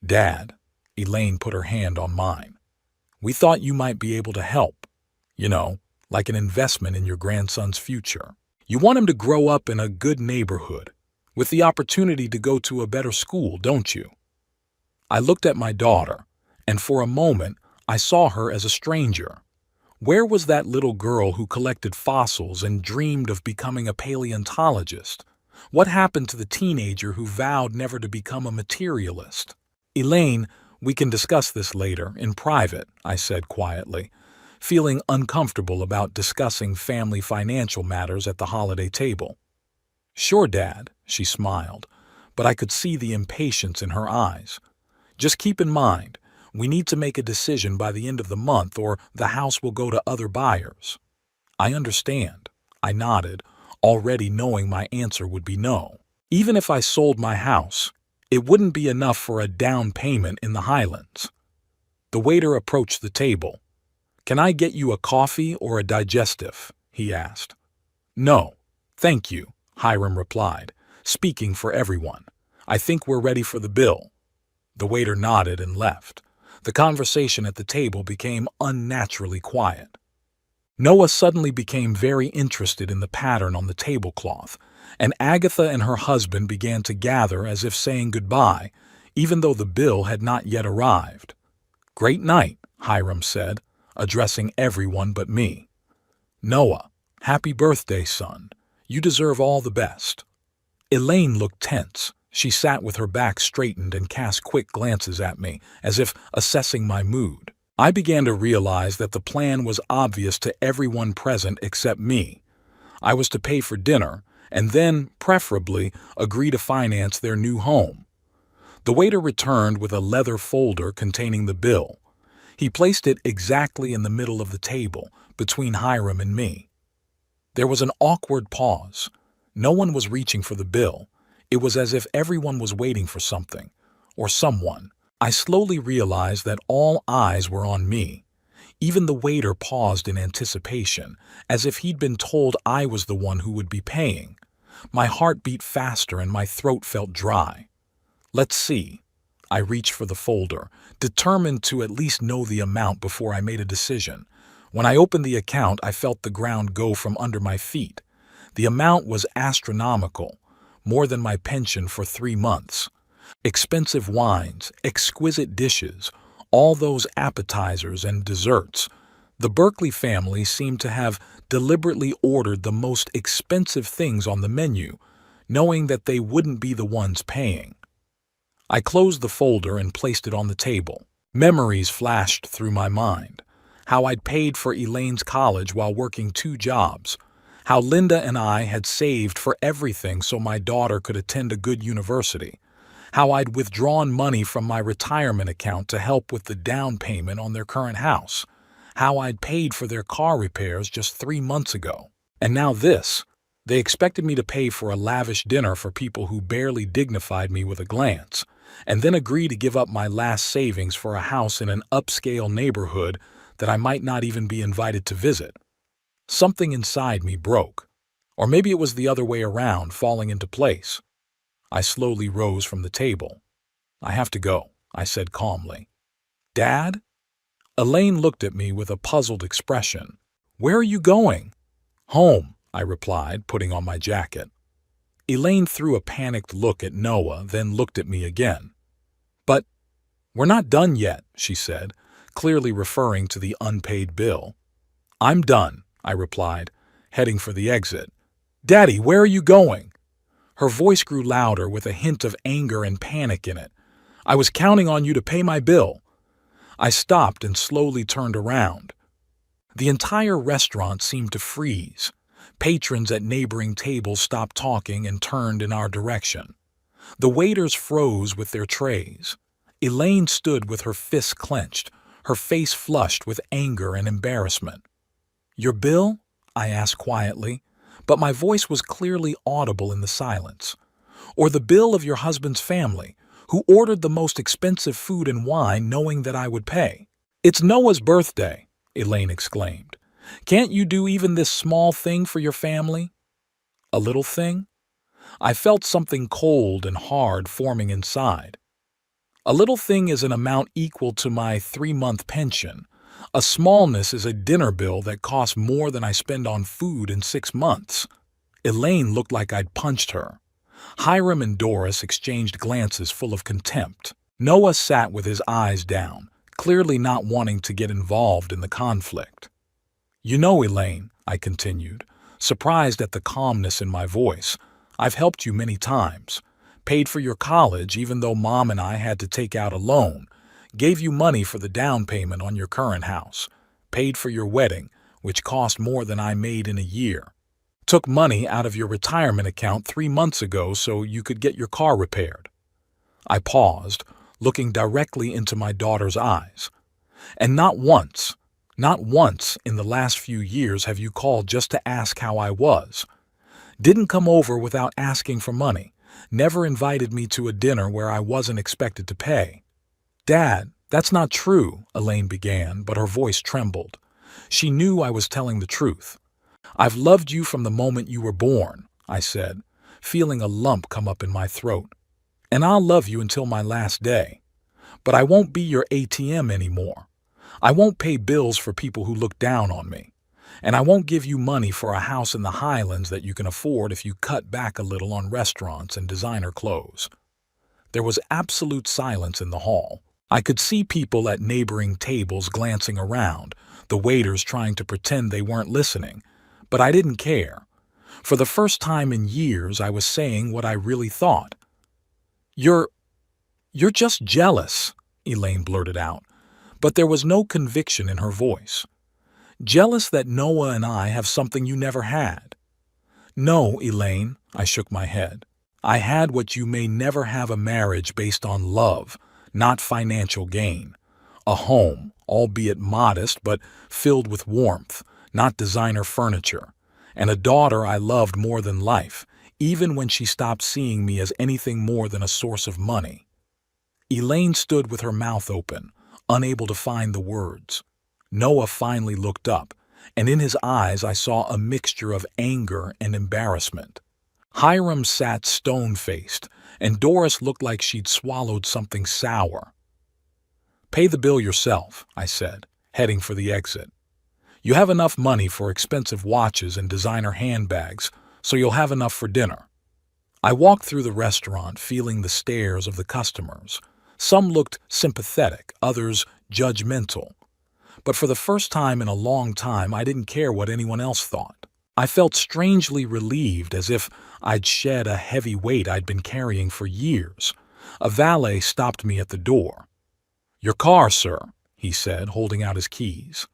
Dad, Elaine put her hand on mine. We thought you might be able to help. You know, like an investment in your grandson's future. You want him to grow up in a good neighborhood, with the opportunity to go to a better school, don't you? I looked at my daughter, and for a moment I saw her as a stranger. Where was that little girl who collected fossils and dreamed of becoming a paleontologist? What happened to the teenager who vowed never to become a materialist? Elaine, we can discuss this later, in private, I said quietly, feeling uncomfortable about discussing family financial matters at the holiday table. Sure, Dad, she smiled, but I could see the impatience in her eyes. Just keep in mind, we need to make a decision by the end of the month or the house will go to other buyers. I understand, I nodded, already knowing my answer would be no. Even if I sold my house, it wouldn't be enough for a down payment in the Highlands. The waiter approached the table. Can I get you a coffee or a digestive? He asked. No, thank you, Hiram replied, speaking for everyone. I think we're ready for the bill. The waiter nodded and left. The conversation at the table became unnaturally quiet. Noah suddenly became very interested in the pattern on the tablecloth, and Agatha and her husband began to gather as if saying goodbye, even though the bill had not yet arrived. Great night, Hiram said, addressing everyone but me. Noah, happy birthday, son. You deserve all the best. Elaine looked tense. She sat with her back straightened and cast quick glances at me, as if assessing my mood. I began to realize that the plan was obvious to everyone present except me. I was to pay for dinner, and then, preferably, agree to finance their new home. The waiter returned with a leather folder containing the bill. He placed it exactly in the middle of the table, between Hiram and me. There was an awkward pause. No one was reaching for the bill. It was as if everyone was waiting for something, or someone. I slowly realized that all eyes were on me. Even the waiter paused in anticipation, as if he'd been told I was the one who would be paying. My heart beat faster and my throat felt dry. Let's see. I reached for the folder, determined to at least know the amount before I made a decision. When I opened the account, I felt the ground go from under my feet. The amount was astronomical, more than my pension for 3 months. Expensive wines, exquisite dishes, all those appetizers and desserts. The Berkeley family seemed to have deliberately ordered the most expensive things on the menu, knowing that they wouldn't be the ones paying. I closed the folder and placed it on the table. Memories flashed through my mind. How I'd paid for Elaine's college while working 2 jobs. How Linda and I had saved for everything so my daughter could attend a good university. How I'd withdrawn money from my retirement account to help with the down payment on their current house. How I'd paid for their car repairs just 3 months ago. And now this. They expected me to pay for a lavish dinner for people who barely dignified me with a glance, and then agree to give up my last savings for a house in an upscale neighborhood that I might not even be invited to visit. Something inside me broke. Or maybe it was the other way around, falling into place. I slowly rose from the table. I have to go, I said calmly. Dad? Elaine looked at me with a puzzled expression. Where are you going? Home, I replied, putting on my jacket. Elaine threw a panicked look at Noah, then looked at me again. But we're not done yet, she said, clearly referring to the unpaid bill. I'm done, I replied, heading for the exit. Daddy, where are you going? Her voice grew louder with a hint of anger and panic in it. I was counting on you to pay my bill. I stopped and slowly turned around. The entire restaurant seemed to freeze. Patrons at neighboring tables stopped talking and turned in our direction. The waiters froze with their trays. Elaine stood with her fists clenched, her face flushed with anger and embarrassment. Your bill? I asked quietly, but my voice was clearly audible in the silence. Or the bill of your husband's family, who ordered the most expensive food and wine knowing that I would pay. It's Noah's birthday, Elaine exclaimed. Can't you do even this small thing for your family? A little thing? I felt something cold and hard forming inside. A little thing is an amount equal to my 3-month pension. A smallness is a dinner bill that costs more than I spend on food in 6 months. Elaine looked like I'd punched her. Hiram and Doris exchanged glances full of contempt. Noah sat with his eyes down, clearly not wanting to get involved in the conflict. "You know, Elaine," I continued, surprised at the calmness in my voice, "I've helped you many times. Paid for your college even though Mom and I had to take out a loan. Gave you money for the down payment on your current house. Paid for your wedding, which cost more than I made in a year. Took money out of your retirement account 3 months ago so you could get your car repaired." I paused, looking directly into my daughter's eyes. "And not once in the last few years have you called just to ask how I was. Didn't come over without asking for money. Never invited me to a dinner where I wasn't expected to pay." "Dad, that's not true," Elaine began, but her voice trembled. She knew I was telling the truth. "I've loved you from the moment you were born," I said, feeling a lump come up in my throat. "And I'll love you until my last day. But I won't be your ATM anymore. I won't pay bills for people who look down on me. And I won't give you money for a house in the Highlands that you can afford if you cut back a little on restaurants and designer clothes." There was absolute silence in the hall. I could see people at neighboring tables glancing around, the waiters trying to pretend they weren't listening. But I didn't care. For the first time in years, I was saying what I really thought. You're just jealous," Elaine blurted out, but there was no conviction in her voice. "Jealous that Noah and I have something you never had." "No, Elaine," I shook my head. "I had what you may never have, a marriage based on love, not financial gain. A home, albeit modest but filled with warmth, not designer furniture. And a daughter I loved more than life, even when she stopped seeing me as anything more than a source of money." Elaine stood with her mouth open, unable to find the words. Noah finally looked up, and in his eyes I saw a mixture of anger and embarrassment. Hiram sat stone-faced, and Doris looked like she'd swallowed something sour. "Pay the bill yourself," I said, heading for the exit. "You have enough money for expensive watches and designer handbags, so you'll have enough for dinner." I walked through the restaurant, feeling the stares of the customers. Some looked sympathetic, others judgmental. But for the first time in a long time, I didn't care what anyone else thought. I felt strangely relieved, as if I'd shed a heavy weight I'd been carrying for years. A valet stopped me at the door. "Your car, sir," he said, holding out his keys.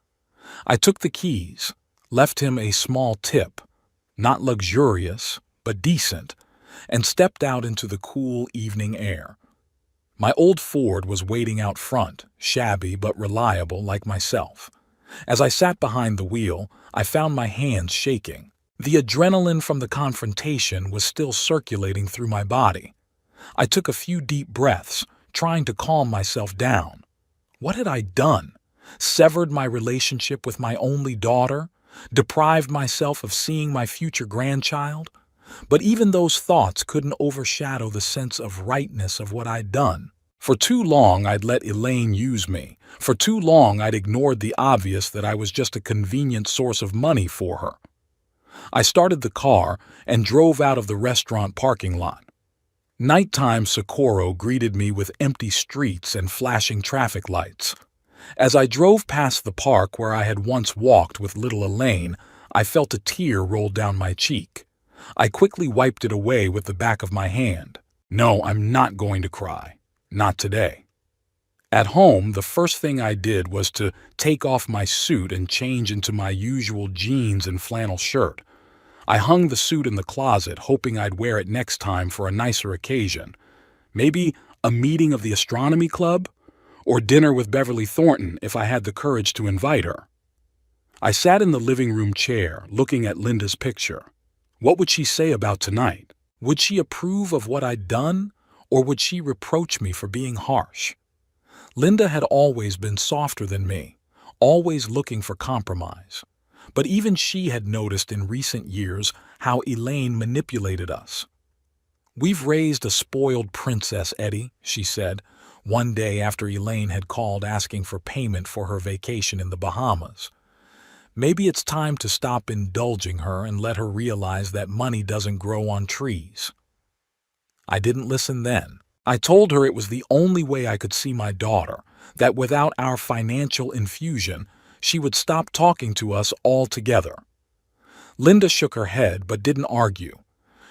I took the keys, left him a small tip, not luxurious, but decent, and stepped out into the cool evening air. My old Ford was waiting out front, shabby but reliable like myself. As I sat behind the wheel, I found my hands shaking. The adrenaline from the confrontation was still circulating through my body. I took a few deep breaths, trying to calm myself down. What had I done? Severed my relationship with my only daughter? Deprived myself of seeing my future grandchild? But even those thoughts couldn't overshadow the sense of rightness of what I'd done. For too long I'd let Elaine use me. For too long I'd ignored the obvious that I was just a convenient source of money for her. I started the car and drove out of the restaurant parking lot. Nighttime Socorro greeted me with empty streets and flashing traffic lights. As I drove past the park where I had once walked with little Elaine, I felt a tear roll down my cheek. I quickly wiped it away with the back of my hand. No, I'm not going to cry. Not today. At home, the first thing I did was to take off my suit and change into my usual jeans and flannel shirt. I hung the suit in the closet, hoping I'd wear it next time for a nicer occasion. Maybe a meeting of the astronomy club? Or dinner with Beverly Thornton if I had the courage to invite her. I sat in the living room chair, looking at Linda's picture. What would she say about tonight? Would she approve of what I'd done, or would she reproach me for being harsh? Linda had always been softer than me, always looking for compromise. But even she had noticed in recent years how Elaine manipulated us. "We've raised a spoiled princess, Eddie," she said, one day after Elaine had called asking for payment for her vacation in the Bahamas. "Maybe it's time to stop indulging her and let her realize that money doesn't grow on trees." I didn't listen then. I told her it was the only way I could see my daughter, that without our financial infusion, she would stop talking to us altogether. Linda shook her head but didn't argue.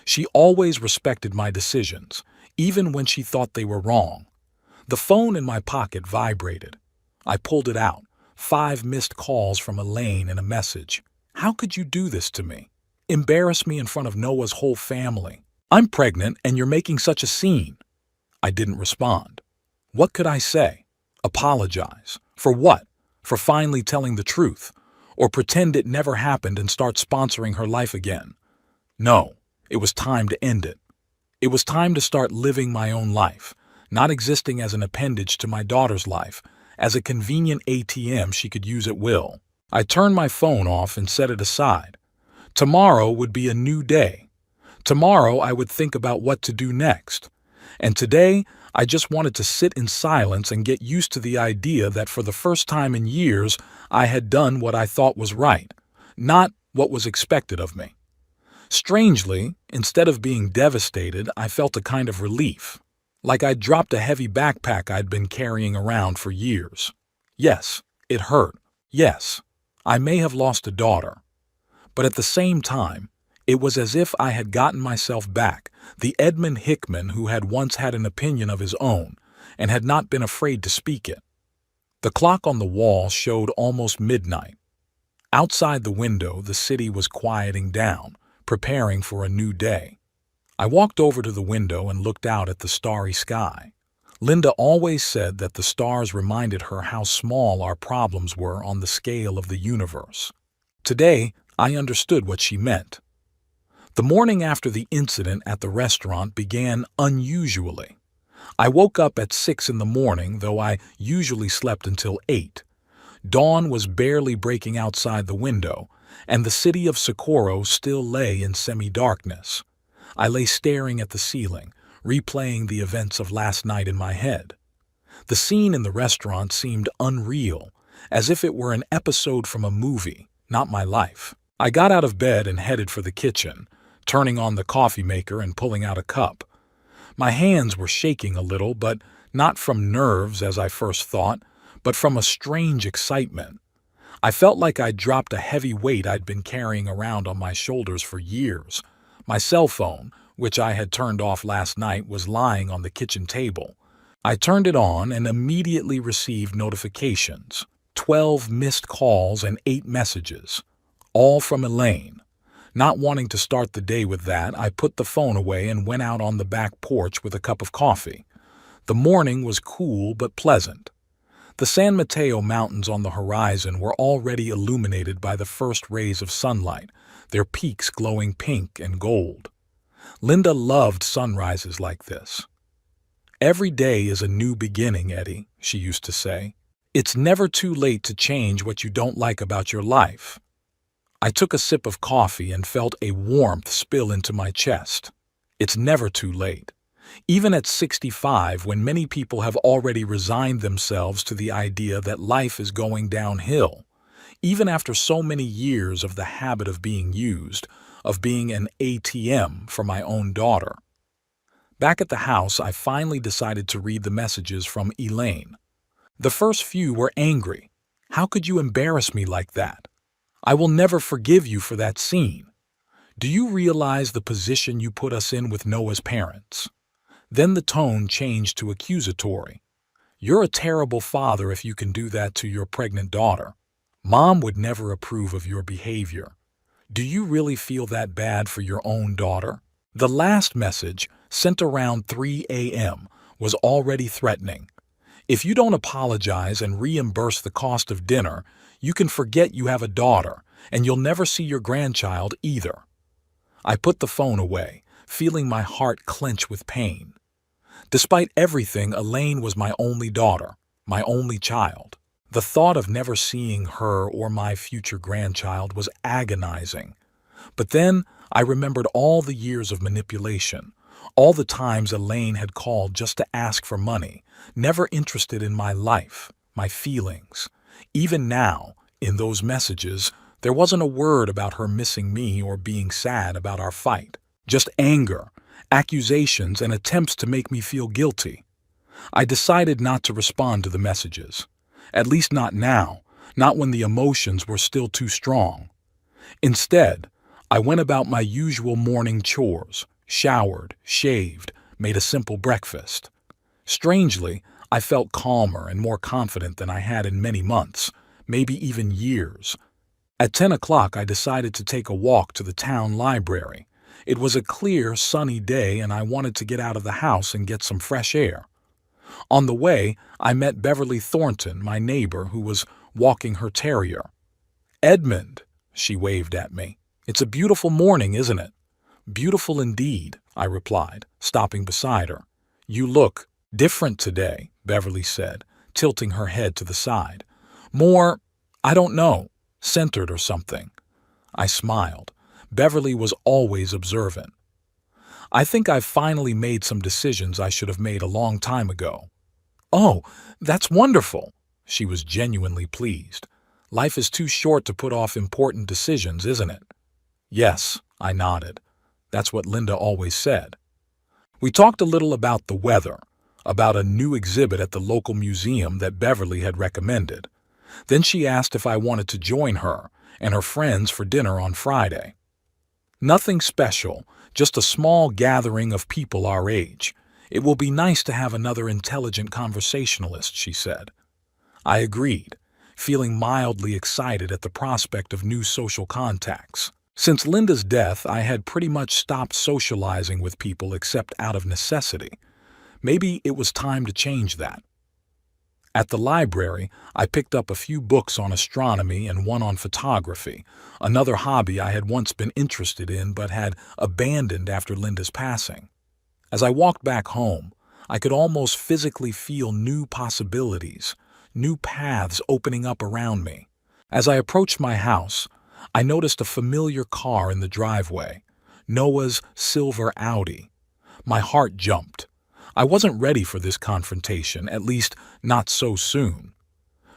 She always respected my decisions, even when she thought they were wrong. The phone in my pocket vibrated. I pulled it out. 5 missed calls from Elaine and a message. How could you do this to me? Embarrass me in front of Noah's whole family. I'm pregnant and you're making such a scene. I didn't respond. What could I say? Apologize. For what? For finally telling the truth? Or pretend it never happened and start sponsoring her life again? No, it was time to end it. It was time to start living my own life, not existing as an appendage to my daughter's life, as a convenient ATM she could use at will. I turned my phone off and set it aside. Tomorrow would be a new day. Tomorrow I would think about what to do next. And today, I just wanted to sit in silence and get used to the idea that for the first time in years, I had done what I thought was right, not what was expected of me. Strangely, instead of being devastated, I felt a kind of relief, like I'd dropped a heavy backpack I'd been carrying around for years. Yes, it hurt. Yes, I may have lost a daughter. But at the same time, it was as if I had gotten myself back, the Edmund Hickman who had once had an opinion of his own and had not been afraid to speak it. The clock on the wall showed almost midnight. Outside the window, the city was quieting down, preparing for a new day. I walked over to the window and looked out at the starry sky. Linda always said that the stars reminded her how small our problems were on the scale of the universe. Today, I understood what she meant. The morning after the incident at the restaurant began unusually. I woke up at 6 in the morning, though I usually slept until 8. Dawn was barely breaking outside the window, and the city of Socorro still lay in semi-darkness. I lay staring at the ceiling, replaying the events of last night in my head. The scene in the restaurant seemed unreal, as if it were an episode from a movie, not my life. I got out of bed and headed for the kitchen, turning on the coffee maker and pulling out a cup. My hands were shaking a little, but not from nerves as I first thought, but from a strange excitement. I felt like I'd dropped a heavy weight I'd been carrying around on my shoulders for years. My cell phone, which I had turned off last night, was lying on the kitchen table. I turned it on and immediately received notifications. 12 missed calls and 8 messages, all from Elaine. Not wanting to start the day with that, I put the phone away and went out on the back porch with a cup of coffee. The morning was cool but pleasant. The San Mateo Mountains on the horizon were already illuminated by the first rays of sunlight, their peaks glowing pink and gold. Linda loved sunrises like this. "Every day is a new beginning, Eddie," she used to say. "It's never too late to change what you don't like about your life." I took a sip of coffee and felt a warmth spill into my chest. It's never too late. Even at 65, when many people have already resigned themselves to the idea that life is going downhill, even after so many years of the habit of being used, of being an ATM for my own daughter. Back at the house, I finally decided to read the messages from Elaine. The first few were angry. "How could you embarrass me like that? I will never forgive you for that scene. Do you realize the position you put us in with Noah's parents?" Then the tone changed to accusatory. "You're a terrible father if you can do that to your pregnant daughter. Mom would never approve of your behavior. Do you really feel that bad for your own daughter?" The last message, sent around 3 a.m., was already threatening. "If you don't apologize and reimburse the cost of dinner, you can forget you have a daughter, and you'll never see your grandchild either." I put the phone away, feeling my heart clench with pain. Despite everything, Elaine was my only daughter, my only child. The thought of never seeing her or my future grandchild was agonizing. But then I remembered all the years of manipulation, all the times Elaine had called just to ask for money, never interested in my life, my feelings. Even now, in those messages, there wasn't a word about her missing me or being sad about our fight. Just anger, accusations, and attempts to make me feel guilty. I decided not to respond to the messages. At least not now, not when the emotions were still too strong. Instead, I went about my usual morning chores, showered, shaved, made a simple breakfast. Strangely, I felt calmer and more confident than I had in many months, maybe even years. At 10 o'clock, I decided to take a walk to the town library. It was a clear, sunny day, and I wanted to get out of the house and get some fresh air. On the way, I met Beverly Thornton, my neighbor, who was walking her terrier. "Edmund," she waved at me. "It's a beautiful morning, isn't it?" "Beautiful indeed," I replied, stopping beside her. "You look different today," Beverly said, tilting her head to the side. "More, I don't know, centered or something." I smiled. Beverly was always observant. "I think I've finally made some decisions I should have made a long time ago." "Oh, that's wonderful." She was genuinely pleased. "Life is too short to put off important decisions, isn't it?" "Yes," I nodded. "That's what Linda always said." We talked a little about the weather, about a new exhibit at the local museum that Beverly had recommended. Then she asked if I wanted to join her and her friends for dinner on Friday. "Nothing special, just a small gathering of people our age. It will be nice to have another intelligent conversationalist," she said. I agreed, feeling mildly excited at the prospect of new social contacts. Since Linda's death, I had pretty much stopped socializing with people except out of necessity. Maybe it was time to change that. At the library, I picked up a few books on astronomy and one on photography, another hobby I had once been interested in but had abandoned after Linda's passing. As I walked back home, I could almost physically feel new possibilities, new paths opening up around me. As I approached my house, I noticed a familiar car in the driveway, Noah's silver Audi. My heart jumped. I wasn't ready for this confrontation, at least not so soon.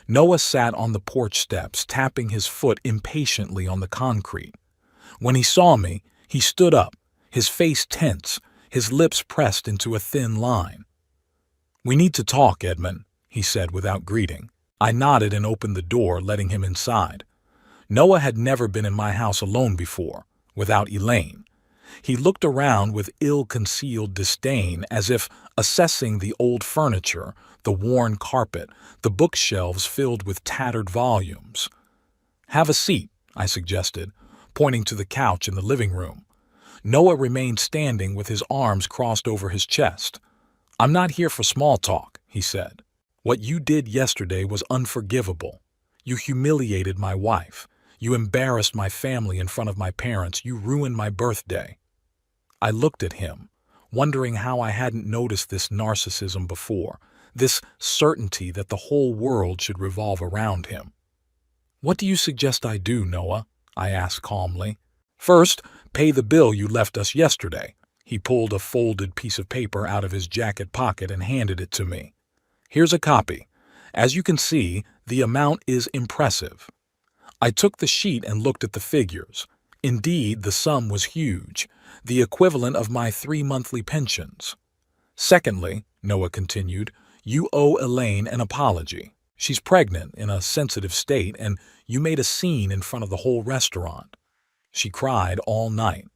Noah sat on the porch steps, tapping his foot impatiently on the concrete. When he saw me, he stood up, his face tense, his lips pressed into a thin line. "We need to talk, Edmund," he said without greeting. I nodded and opened the door, letting him inside. Noah had never been in my house alone before, without Elaine. He looked around with ill-concealed disdain, as if assessing the old furniture, the worn carpet, the bookshelves filled with tattered volumes. "Have a seat," I suggested, pointing to the couch in the living room. Noah remained standing with his arms crossed over his chest. "I'm not here for small talk," he said. "What you did yesterday was unforgivable. You humiliated my wife. You embarrassed my family in front of my parents. You ruined my birthday." I looked at him, wondering how I hadn't noticed this narcissism before, this certainty that the whole world should revolve around him. "What do you suggest I do, Noah?" I asked calmly. "First, pay the bill you left us yesterday." He pulled a folded piece of paper out of his jacket pocket and handed it to me. "Here's a copy. As you can see, the amount is impressive." I took the sheet and looked at the figures. Indeed, the sum was huge, the equivalent of my 3 monthly pensions. "Secondly," Noah continued, "you owe Elaine an apology. She's pregnant, in a sensitive state, and you made a scene in front of the whole restaurant. She cried all night."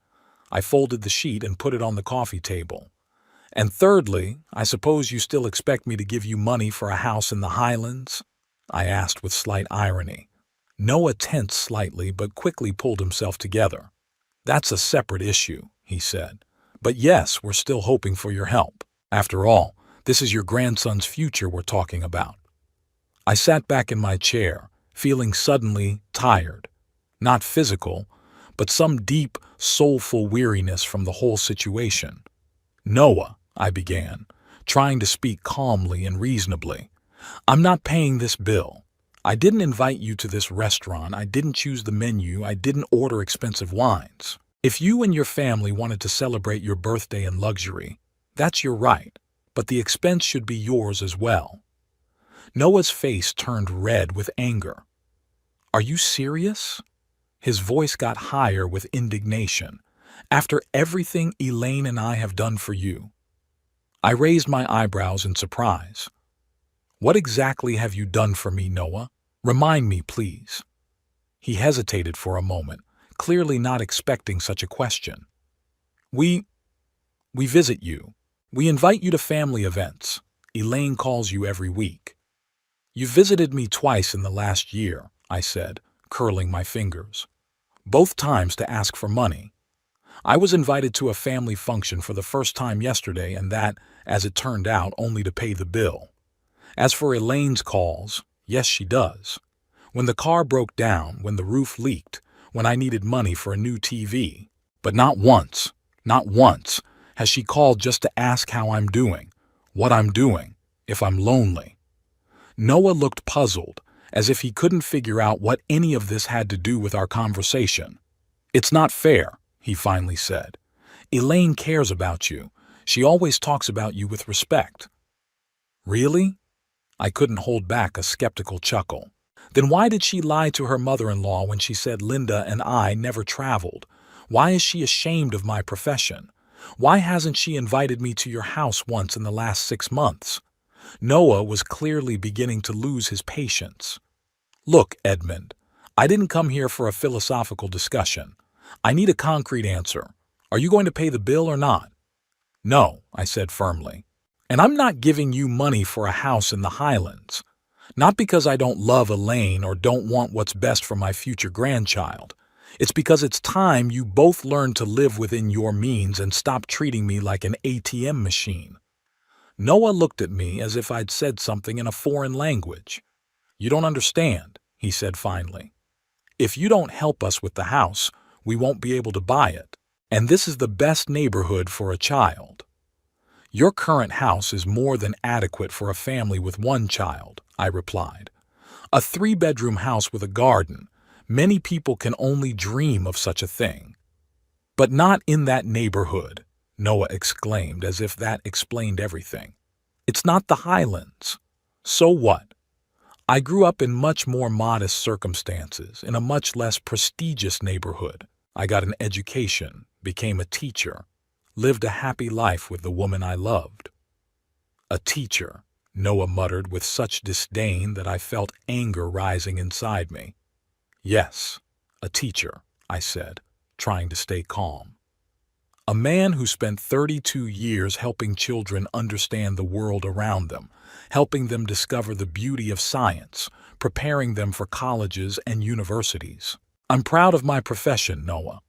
I folded the sheet and put it on the coffee table. "And thirdly, I suppose you still expect me to give you money for a house in the Highlands?" I asked with slight irony. Noah tensed slightly but quickly pulled himself together. "That's a separate issue," he said. "But yes, we're still hoping for your help. After all, this is your grandson's future we're talking about." I sat back in my chair, feeling suddenly tired. Not physical, but some deep, soulful weariness from the whole situation. "Noah," I began, trying to speak calmly and reasonably, "I'm not paying this bill. I didn't invite you to this restaurant. I didn't choose the menu. I didn't order expensive wines. If you and your family wanted to celebrate your birthday in luxury, that's your right, but the expense should be yours as well." Noah's face turned red with anger. "Are you serious?" His voice got higher with indignation. After everything Elaine and I have done for you. I raised my eyebrows in surprise. What exactly have you done for me, Noah? Remind me, please. He hesitated for a moment, clearly not expecting such a question. We visit you. We invite you to family events. Elaine calls you every week. You visited me twice in the last year, I said, curling my fingers. Both times to ask for money. I was invited to a family function for the first time yesterday, and that, as it turned out, only to pay the bill. As for Elaine's calls, yes, she does. When the car broke down, when the roof leaked, when I needed money for a new TV. But not once has she called just to ask how I'm doing, what I'm doing, if I'm lonely. Noah looked puzzled, as if he couldn't figure out what any of this had to do with our conversation. It's not fair, he finally said. Elaine cares about you. She always talks about you with respect. Really? I couldn't hold back a skeptical chuckle. Then why did she lie to her mother-in-law when she said Linda and I never traveled? Why is she ashamed of my profession? Why hasn't she invited me to your house once in the last 6 months? Noah was clearly beginning to lose his patience. Look, Edmund, I didn't come here for a philosophical discussion. I need a concrete answer. Are you going to pay the bill or not? No, I said firmly. And I'm not giving you money for a house in the Highlands. Not because I don't love Elaine or don't want what's best for my future grandchild. It's because it's time you both learn to live within your means and stop treating me like an ATM machine. Noah looked at me as if I'd said something in a foreign language. You don't understand, he said finally. If you don't help us with the house, we won't be able to buy it. And this is the best neighborhood for a child. Your current house is more than adequate for a family with one child, I replied. A 3-bedroom house with a garden. Many people can only dream of such a thing. But not in that neighborhood, Noah exclaimed, as if that explained everything. It's not the Highlands. So what? I grew up in much more modest circumstances, in a much less prestigious neighborhood. I got an education, became a teacher, lived a happy life with the woman I loved. A teacher, Noah muttered with such disdain that I felt anger rising inside me. Yes, a teacher, I said, trying to stay calm. A man who spent 32 years helping children understand the world around them, helping them discover the beauty of science, preparing them for colleges and universities. I'm proud of my profession, Noah.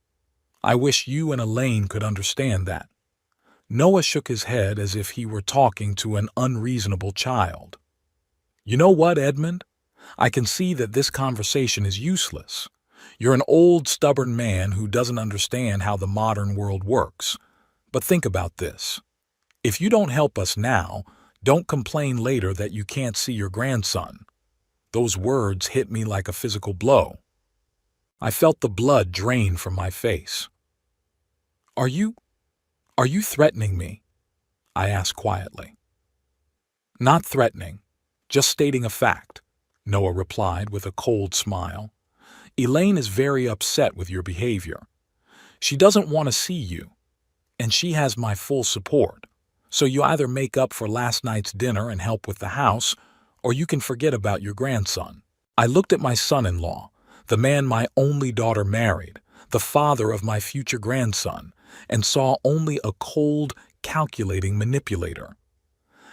I wish you and Elaine could understand that. Noah shook his head as if he were talking to an unreasonable child. You know what, Edmund? I can see that this conversation is useless. You're an old, stubborn man who doesn't understand how the modern world works. But think about this. If you don't help us now, don't complain later that you can't see your grandson. Those words hit me like a physical blow. I felt the blood drain from my face. Are you threatening me? I asked quietly. Not threatening, just stating a fact, Noah replied with a cold smile. Elaine is very upset with your behavior. She doesn't want to see you, and she has my full support. So you either make up for last night's dinner and help with the house, or you can forget about your grandson. I looked at my son-in-law, the man my only daughter married, the father of my future grandson, and saw only a cold, calculating manipulator.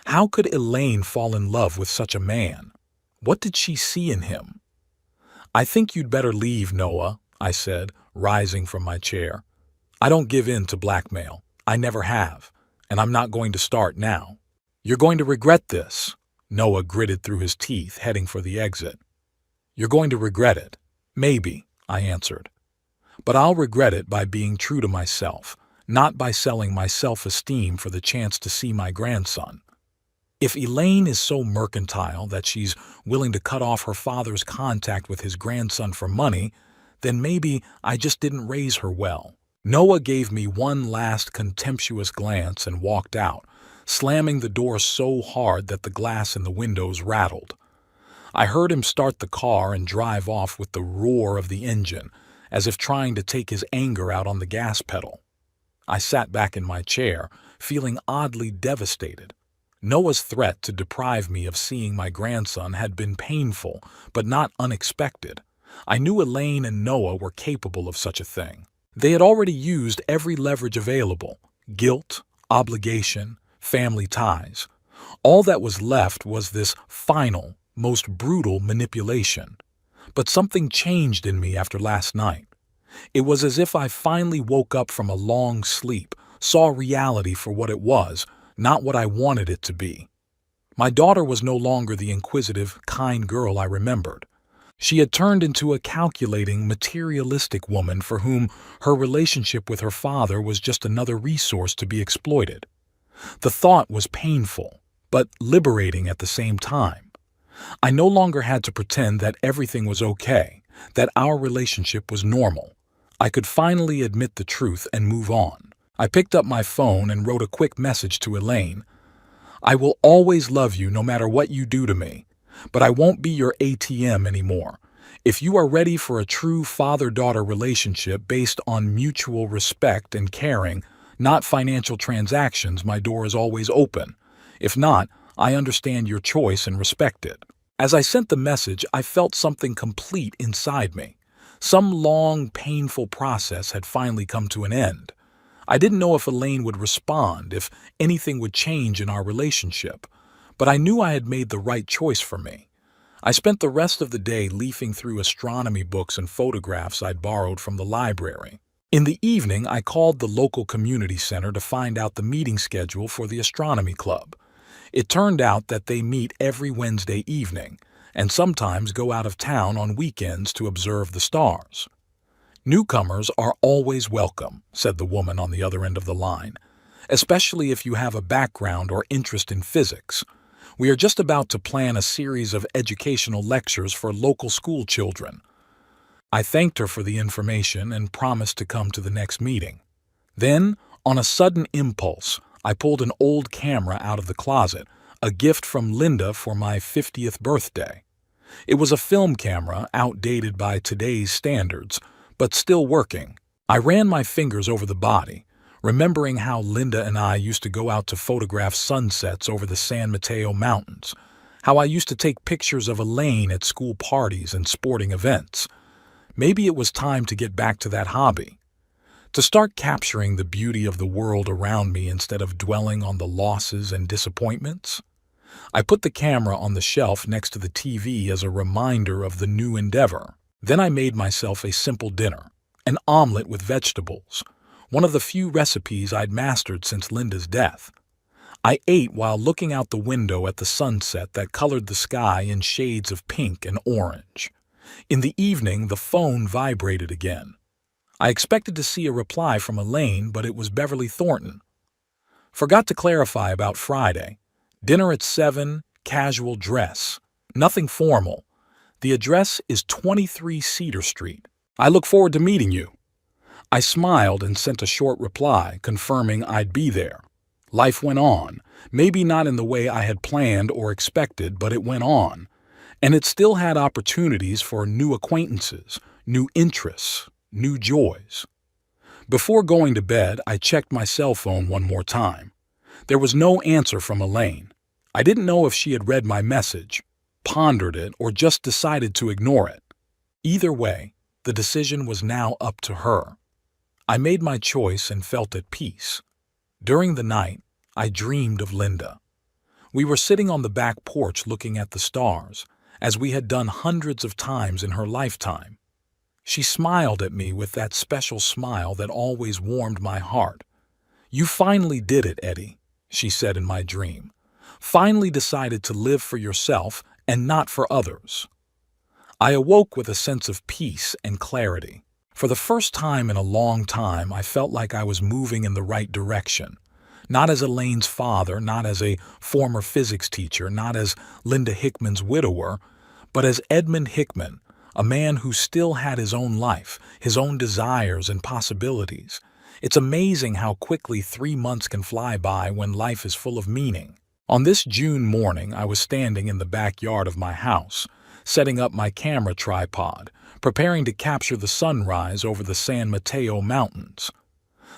How could Elaine fall in love with such a man? What did she see in him? I think you'd better leave, Noah, I said, rising from my chair. I don't give in to blackmail. I never have, and I'm not going to start now. You're going to regret this, Noah gritted through his teeth, heading for the exit. You're going to regret it. Maybe, I answered. But I'll regret it by being true to myself, not by selling my self-esteem for the chance to see my grandson. If Elaine is so mercantile that she's willing to cut off her father's contact with his grandson for money, then maybe I just didn't raise her well. Noah gave me one last contemptuous glance and walked out, slamming the door so hard that the glass in the windows rattled. I heard him start the car and drive off with the roar of the engine, as if trying to take his anger out on the gas pedal. I sat back in my chair, feeling oddly devastated. Noah's threat to deprive me of seeing my grandson had been painful, but not unexpected. I knew Elaine and Noah were capable of such a thing. They had already used every leverage available: guilt, obligation, family ties. All that was left was this final, most brutal manipulation. But something changed in me after last night. It was as if I finally woke up from a long sleep, saw reality for what it was, not what I wanted it to be. My daughter was no longer the inquisitive, kind girl I remembered. She had turned into a calculating, materialistic woman for whom her relationship with her father was just another resource to be exploited. The thought was painful, but liberating at the same time. I no longer had to pretend that everything was okay, that our relationship was normal. I could finally admit the truth and move on. I picked up my phone and wrote a quick message to Elaine. "I will always love you no matter what you do to me, but I won't be your ATM anymore. If you are ready for a true father-daughter relationship based on mutual respect and caring, not financial transactions, my door is always open. If not, I understand your choice and respect it." As I sent the message, I felt something complete inside me. Some long, painful process had finally come to an end. I didn't know if Elaine would respond, if anything would change in our relationship, but I knew I had made the right choice for me. I spent the rest of the day leafing through astronomy books and photographs I'd borrowed from the library. In the evening, I called the local community center to find out the meeting schedule for the astronomy club. It turned out that they meet every Wednesday evening, and sometimes go out of town on weekends to observe the stars. "Newcomers are always welcome," said the woman on the other end of the line, "especially if you have a background or interest in physics. We are just about to plan a series of educational lectures for local school children." I thanked her for the information and promised to come to the next meeting. Then, on a sudden impulse, I pulled an old camera out of the closet, a gift from Linda for my 50th birthday. It was a film camera, outdated by today's standards, but still working. I ran my fingers over the body, remembering how Linda and I used to go out to photograph sunsets over the San Mateo Mountains, how I used to take pictures of Elaine at school parties and sporting events. Maybe it was time to get back to that hobby, to start capturing the beauty of the world around me instead of dwelling on the losses and disappointments. I put the camera on the shelf next to the TV as a reminder of the new endeavor. Then I made myself a simple dinner, an omelet with vegetables, one of the few recipes I'd mastered since Linda's death. I ate while looking out the window at the sunset that colored the sky in shades of pink and orange. In the evening, the phone vibrated again. I expected to see a reply from Elaine, but it was Beverly Thornton. "Forgot to clarify about Friday. Dinner at 7, casual dress. Nothing formal. The address is 23 Cedar Street. I look forward to meeting you." I smiled and sent a short reply, confirming I'd be there. Life went on, maybe not in the way I had planned or expected, but it went on. And it still had opportunities for new acquaintances, new interests, new joys. Before going to bed, I checked my cell phone one more time. There was no answer from Elaine. I didn't know if she had read my message, pondered it, or just decided to ignore it. Either way, the decision was now up to her. I made my choice and felt at peace. During the night, I dreamed of Linda. We were sitting on the back porch looking at the stars, as we had done hundreds of times in her lifetime. She smiled at me with that special smile that always warmed my heart. "You finally did it, Eddie," she said in my dream. "Finally decided to live for yourself and not for others." I awoke with a sense of peace and clarity. For the first time in a long time, I felt like I was moving in the right direction. Not as Elaine's father, not as a former physics teacher, not as Linda Hickman's widower, but as Edmund Hickman, a man who still had his own life, his own desires and possibilities. It's amazing how quickly 3 months can fly by when life is full of meaning. On this June morning, I was standing in the backyard of my house, setting up my camera tripod, preparing to capture the sunrise over the San Mateo Mountains.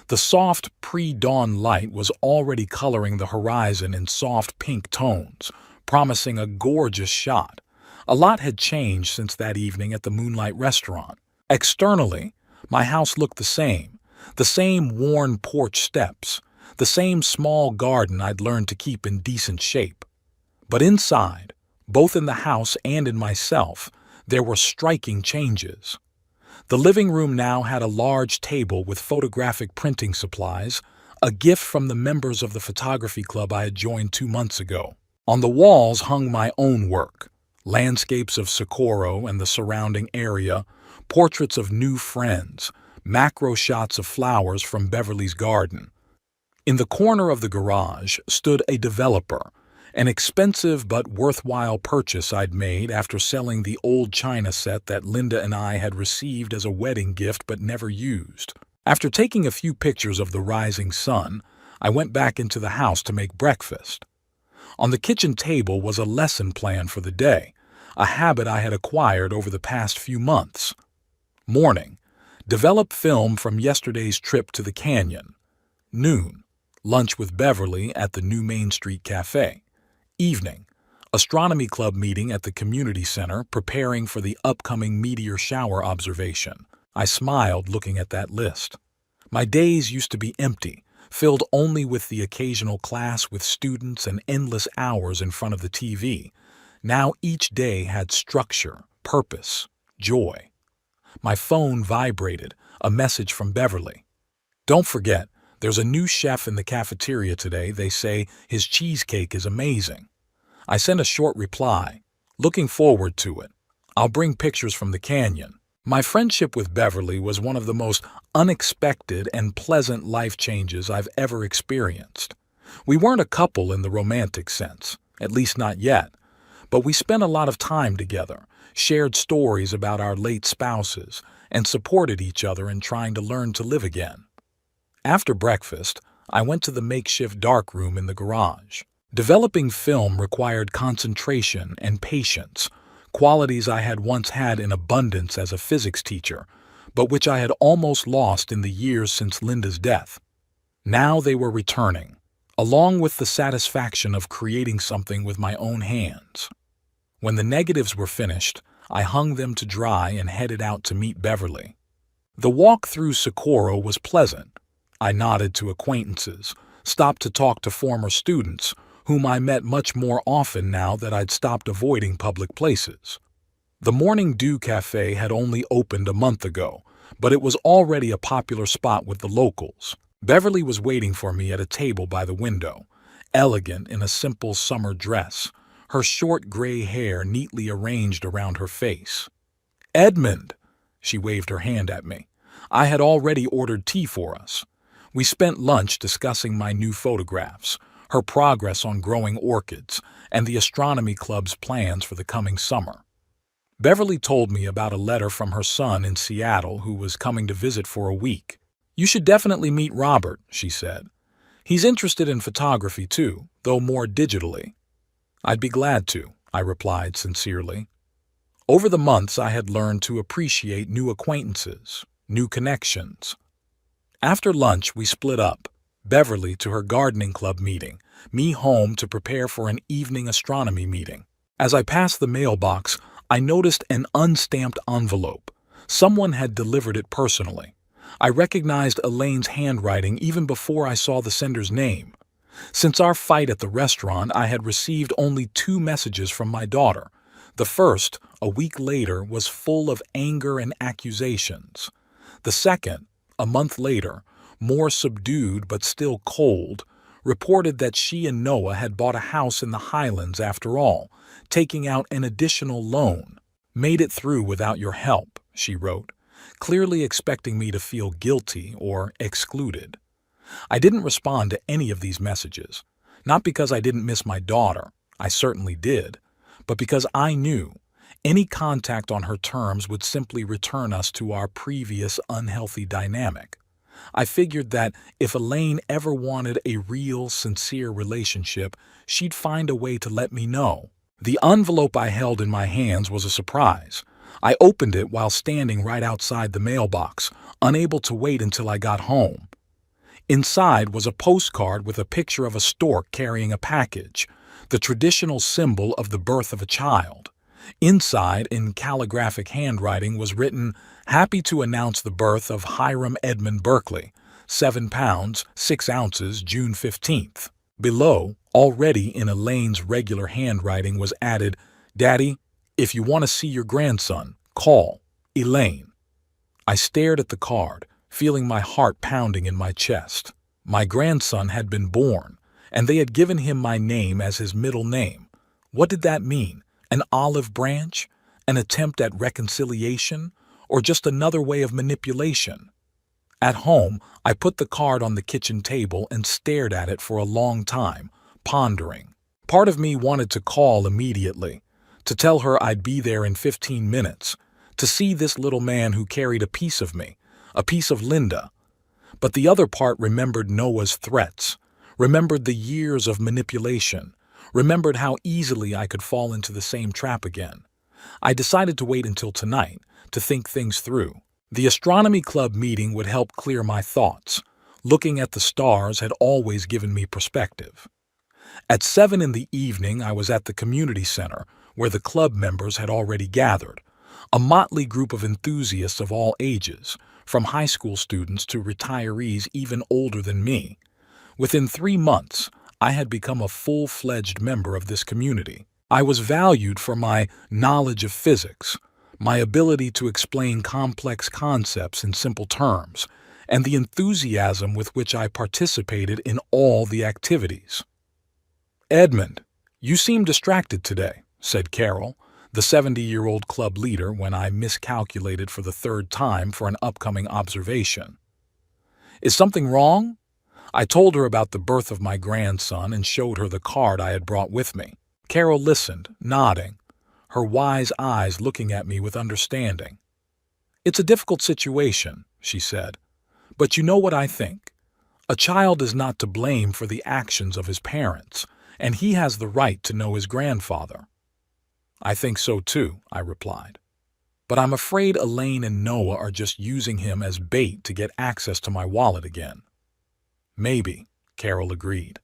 The soft pre-dawn light was already coloring the horizon in soft pink tones, promising a gorgeous shot. A lot had changed since that evening at the Moonlight restaurant. Externally, my house looked the same worn porch steps, the same small garden I'd learned to keep in decent shape. But inside, both in the house and in myself, there were striking changes. The living room now had a large table with photographic printing supplies, a gift from the members of the photography club I had joined 2 months ago. On the walls hung my own work, landscapes of Socorro and the surrounding area, portraits of new friends, macro shots of flowers from Beverly's garden. In the corner of the garage stood a developer, an expensive but worthwhile purchase I'd made after selling the old china set that Linda and I had received as a wedding gift but never used. After taking a few pictures of the rising sun, I went back into the house to make breakfast. On the kitchen table was a lesson plan for the day, a habit I had acquired over the past few months. Morning, develop film from yesterday's trip to the canyon. Noon, lunch with Beverly at the new Main Street Cafe. Evening, astronomy club meeting at the community center preparing for the upcoming meteor shower observation. I smiled looking at that list. My days used to be empty, filled only with the occasional class with students and endless hours in front of the TV. Now each day had structure, purpose, joy. My phone vibrated, a message from Beverly. "Don't forget, there's a new chef in the cafeteria today. They say his cheesecake is amazing." I sent a short reply, looking forward to it. I'll bring pictures from the canyon. My friendship with Beverly was one of the most unexpected and pleasant life changes I've ever experienced. We weren't a couple in the romantic sense, at least not yet, but we spent a lot of time together, shared stories about our late spouses, and supported each other in trying to learn to live again. After breakfast, I went to the makeshift darkroom in the garage. Developing film required concentration and patience, qualities I had once had in abundance as a physics teacher, but which I had almost lost in the years since Linda's death. Now they were returning, along with the satisfaction of creating something with my own hands. When the negatives were finished, I hung them to dry and headed out to meet Beverly. The walk through Socorro was pleasant. I nodded to acquaintances, stopped to talk to former students, whom I met much more often now that I'd stopped avoiding public places. The Morning Dew Cafe had only opened a month ago, but it was already a popular spot with the locals. Beverly was waiting for me at a table by the window, elegant in a simple summer dress, her short gray hair neatly arranged around her face. "Edmund," she waved her hand at me. I had already ordered tea for us. We spent lunch discussing my new photographs, her progress on growing orchids, and the astronomy club's plans for the coming summer. Beverly told me about a letter from her son in Seattle who was coming to visit for a week. "You should definitely meet Robert," she said. "He's interested in photography too, though more digitally." "I'd be glad to," I replied sincerely. Over the months I had learned to appreciate new acquaintances, new connections. After lunch we split up. Beverly to her gardening club meeting, me home to prepare for an evening astronomy meeting. As I passed the mailbox, I noticed an unstamped envelope. Someone had delivered it personally. I recognized Elaine's handwriting even before I saw the sender's name. Since our fight at the restaurant, I had received only 2 messages from my daughter. The first, a week later, was full of anger and accusations. The second, a month later, more subdued but still cold, reported that she and Noah had bought a house in the Highlands after all, taking out an additional loan. "Made it through without your help," she wrote, clearly expecting me to feel guilty or excluded. I didn't respond to any of these messages, not because I didn't miss my daughter, I certainly did, but because I knew any contact on her terms would simply return us to our previous unhealthy dynamic. I figured that if Elaine ever wanted a real, sincere relationship, she'd find a way to let me know. The envelope I held in my hands was a surprise. I opened it while standing right outside the mailbox, unable to wait until I got home. Inside was a postcard with a picture of a stork carrying a package, the traditional symbol of the birth of a child. Inside, in calligraphic handwriting, was written, "Happy to announce the birth of Hiram Edmund Berkeley, 7 pounds, 6 ounces, June 15th. Below, already in Elaine's regular handwriting, was added, "Daddy, if you want to see your grandson, call Elaine." I stared at the card, feeling my heart pounding in my chest. My grandson had been born, and they had given him my name as his middle name. What did that mean? An olive branch? An attempt at reconciliation? Or just another way of manipulation? At home, I put the card on the kitchen table and stared at it for a long time, pondering. Part of me wanted to call immediately, to tell her I'd be there in 15 minutes, to see this little man who carried a piece of me, a piece of Linda. But the other part remembered Noah's threats, remembered the years of manipulation, remembered how easily I could fall into the same trap again. I decided to wait until tonight, to think things through. The astronomy club meeting would help clear my thoughts. Looking at the stars had always given me perspective. At 7 in the evening, I was at the community center, where the club members had already gathered. A motley group of enthusiasts of all ages, from high school students to retirees even older than me. Within 3 months, I had become a full-fledged member of this community. I was valued for my knowledge of physics, my ability to explain complex concepts in simple terms, and the enthusiasm with which I participated in all the activities. "Edmund, you seem distracted today," said Carol, the 70-year-old club leader, when I miscalculated for the 3rd time for an upcoming observation. "Is something wrong?" I told her about the birth of my grandson and showed her the card I had brought with me. Carol listened, nodding, her wise eyes looking at me with understanding. "It's a difficult situation," she said, "but you know what I think? A child is not to blame for the actions of his parents, and he has the right to know his grandfather." "I think so too," I replied. "But I'm afraid Elaine and Noah are just using him as bait to get access to my wallet again." "Maybe," Carol agreed.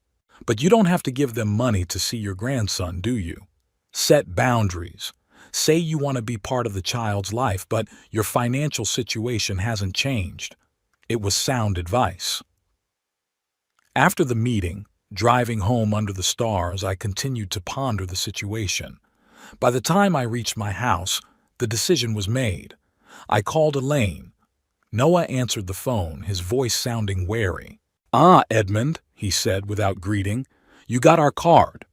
"But you don't have to give them money to see your grandson, do you? Set boundaries. Say you want to be part of the child's life, but your financial situation hasn't changed." It was sound advice. After the meeting, driving home under the stars, I continued to ponder the situation. By the time I reached my house, the decision was made. I called Elaine. Noah answered the phone, his voice sounding wary. "Ah, Edmund," he said without greeting, "you got our card."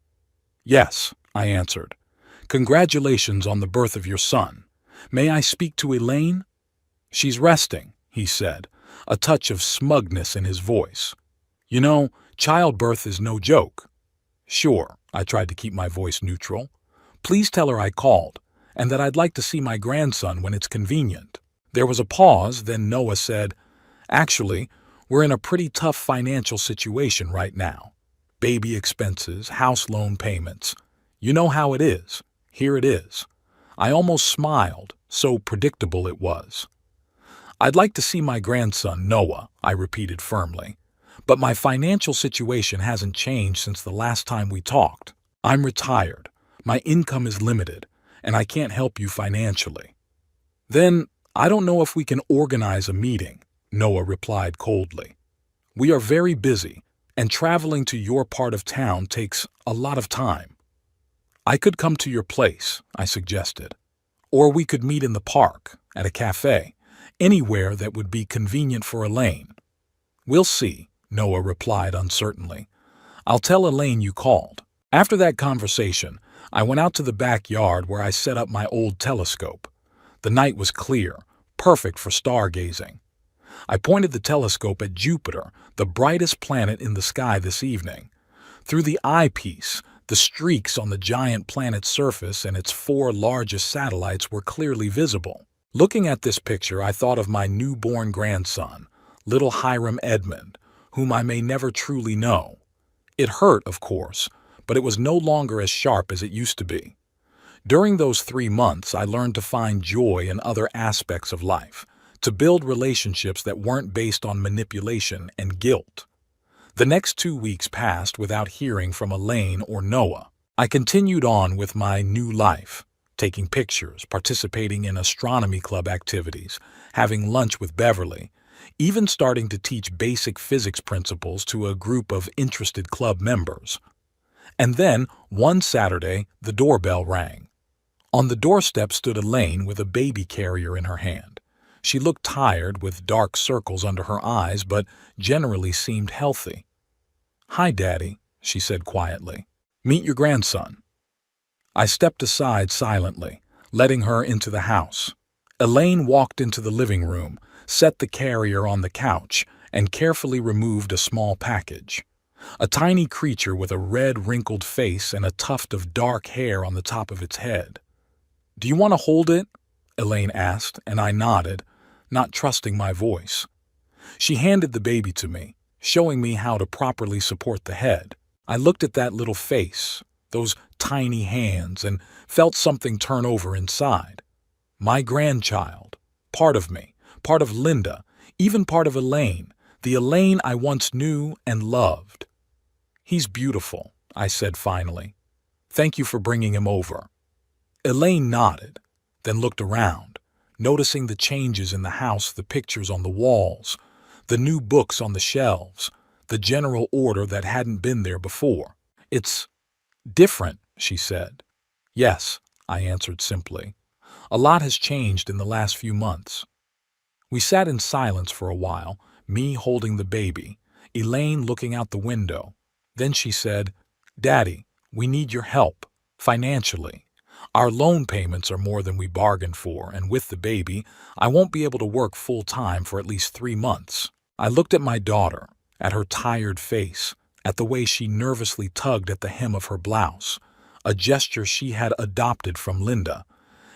"Yes," I answered. "Congratulations on the birth of your son. May I speak to Elaine?" "She's resting," he said, a touch of smugness in his voice. "You know, childbirth is no joke." "Sure," I tried to keep my voice neutral. "Please tell her I called, and that I'd like to see my grandson when it's convenient." There was a pause, then Noah said, "Actually, we're in a pretty tough financial situation right now. Baby expenses, house loan payments. You know how it is. Here it is." I almost smiled, so predictable it was. "I'd like to see my grandson, Noah," I repeated firmly. "But my financial situation hasn't changed since the last time we talked. I'm retired, my income is limited, and I can't help you financially." "Then I don't know if we can organize a meeting," Noah replied coldly. "We are very busy, and traveling to your part of town takes a lot of time." "I could come to your place," I suggested. "Or we could meet in the park, at a cafe, anywhere that would be convenient for Elaine." "We'll see," Noah replied uncertainly. "I'll tell Elaine you called." After that conversation, I went out to the backyard where I set up my old telescope. The night was clear, perfect for stargazing. I pointed the telescope at Jupiter, the brightest planet in the sky this evening. Through the eyepiece, the streaks on the giant planet's surface and its 4 largest satellites were clearly visible. Looking at this picture, I thought of my newborn grandson, little Hiram Edmund, whom I may never truly know. It hurt, of course, but it was no longer as sharp as it used to be. During those 3 months, I learned to find joy in other aspects of life, to build relationships that weren't based on manipulation and guilt. The next 2 weeks passed without hearing from Elaine or Noah. I continued on with my new life, taking pictures, participating in astronomy club activities, having lunch with Beverly, even starting to teach basic physics principles to a group of interested club members. And then, one Saturday, the doorbell rang. On the doorstep stood Elaine with a baby carrier in her hand. She looked tired, with dark circles under her eyes, but generally seemed healthy. "Hi, Daddy," she said quietly. "Meet your grandson." I stepped aside silently, letting her into the house. Elaine walked into the living room, set the carrier on the couch, and carefully removed a small package. A tiny creature with a red, wrinkled face and a tuft of dark hair on the top of its head. "Do you want to hold it?" Elaine asked, and I nodded, not trusting my voice. She handed the baby to me, showing me how to properly support the head. I looked at that little face, those tiny hands, and felt something turn over inside. My grandchild, part of me, part of Linda, even part of Elaine, the Elaine I once knew and loved. "He's beautiful," I said finally. "Thank you for bringing him over." Elaine nodded, then looked around, noticing the changes in the house, the pictures on the walls, the new books on the shelves, the general order that hadn't been there before. "It's different," she said. "Yes," I answered simply. "A lot has changed in the last few months." We sat in silence for a while, me holding the baby, Elaine looking out the window. Then she said, "Daddy, we need your help, financially. Our loan payments are more than we bargained for, and with the baby, I won't be able to work full-time for at least 3 months." I looked at my daughter, at her tired face, at the way she nervously tugged at the hem of her blouse, a gesture she had adopted from Linda,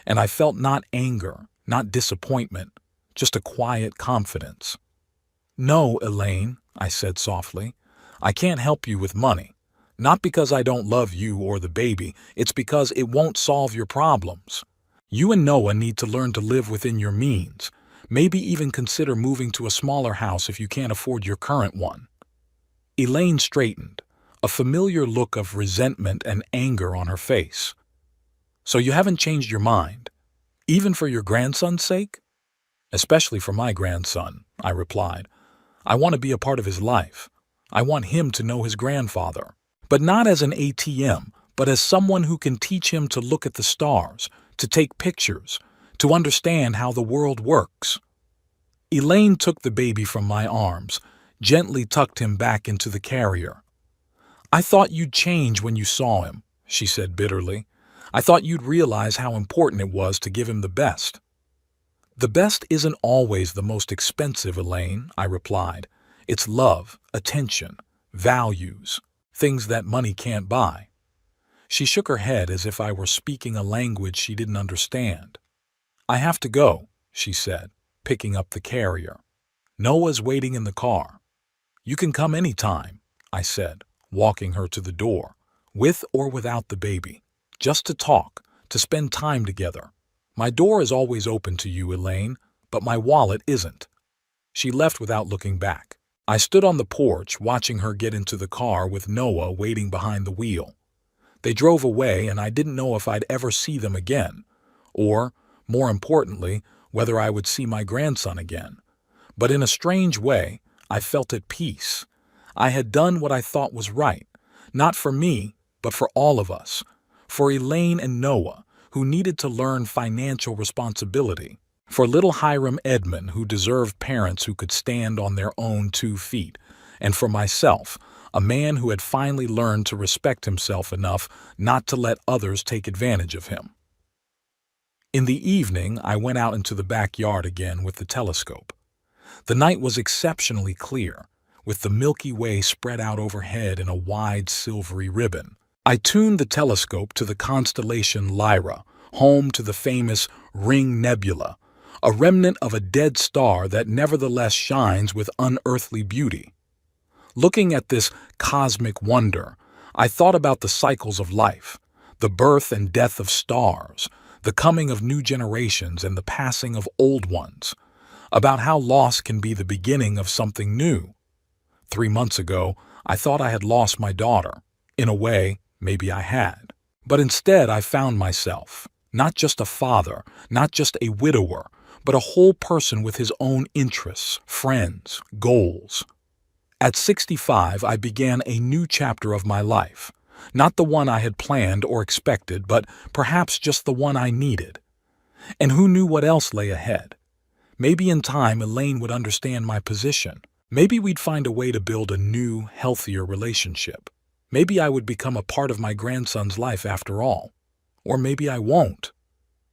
and I felt not anger, not disappointment, just a quiet confidence. "No, Elaine," I said softly, "I can't help you with money. Not because I don't love you or the baby, it's because it won't solve your problems. You and Noah need to learn to live within your means, maybe even consider moving to a smaller house if you can't afford your current one." Elaine straightened, a familiar look of resentment and anger on her face. "So you haven't changed your mind, even for your grandson's sake?" "Especially for my grandson," I replied. "I want to be a part of his life. I want him to know his grandfather. But not as an ATM, but as someone who can teach him to look at the stars, to take pictures, to understand how the world works." Elaine took the baby from my arms, gently tucked him back into the carrier. "I thought you'd change when you saw him," she said bitterly. "I thought you'd realize how important it was to give him the best." "The best isn't always the most expensive, Elaine," I replied. "It's love, attention, values, things that money can't buy." She shook her head as if I were speaking a language she didn't understand. "I have to go," she said, picking up the carrier. "Noah's waiting in the car." "You can come any time," I said, walking her to the door, with or without the baby, just to talk, to spend time together. "My door is always open to you, Elaine, but my wallet isn't." She left without looking back. I stood on the porch, watching her get into the car with Noah waiting behind the wheel. They drove away, and I didn't know if I'd ever see them again, or, more importantly, whether I would see my grandson again. But in a strange way, I felt at peace. I had done what I thought was right, not for me, but for all of us, for Elaine and Noah, who needed to learn financial responsibility, for little Hiram Edmond, who deserved parents who could stand on their own 2 feet, and for myself, a man who had finally learned to respect himself enough not to let others take advantage of him. In the evening, I went out into the backyard again with the telescope. The night was exceptionally clear, with the Milky Way spread out overhead in a wide silvery ribbon. I tuned the telescope to the constellation Lyra, home to the famous Ring Nebula, a remnant of a dead star that nevertheless shines with unearthly beauty. Looking at this cosmic wonder, I thought about the cycles of life, the birth and death of stars, the coming of new generations and the passing of old ones. about how loss can be the beginning of something new. 3 months ago, I thought I had lost my daughter. In a way, maybe I had. But instead, I found myself, not just a father, not just a widower, but a whole person with his own interests, friends, goals. At 65, I began a new chapter of my life. Not the one I had planned or expected, but perhaps just the one I needed. And who knew what else lay ahead? Maybe in time Elaine would understand my position. Maybe we'd find a way to build a new, healthier relationship. Maybe I would become a part of my grandson's life after all. Or maybe I won't.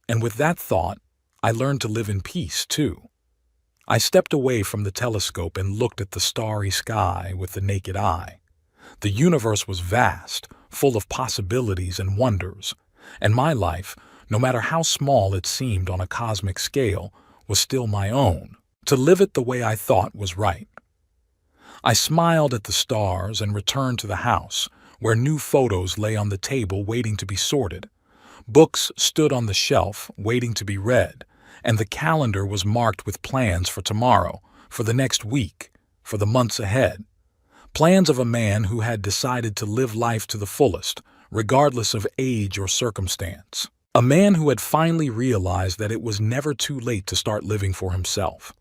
And with that thought, I learned to live in peace, too. I stepped away from the telescope and looked at the starry sky with the naked eye. The universe was vast, full of possibilities and wonders, and my life, no matter how small it seemed on a cosmic scale, was still my own, to live it the way I thought was right. I smiled at the stars and returned to the house, where new photos lay on the table waiting to be sorted. Books stood on the shelf waiting to be read, and the calendar was marked with plans for tomorrow, for the next week, for the months ahead. Plans of a man who had decided to live life to the fullest, regardless of age or circumstance. A man who had finally realized that it was never too late to start living for himself.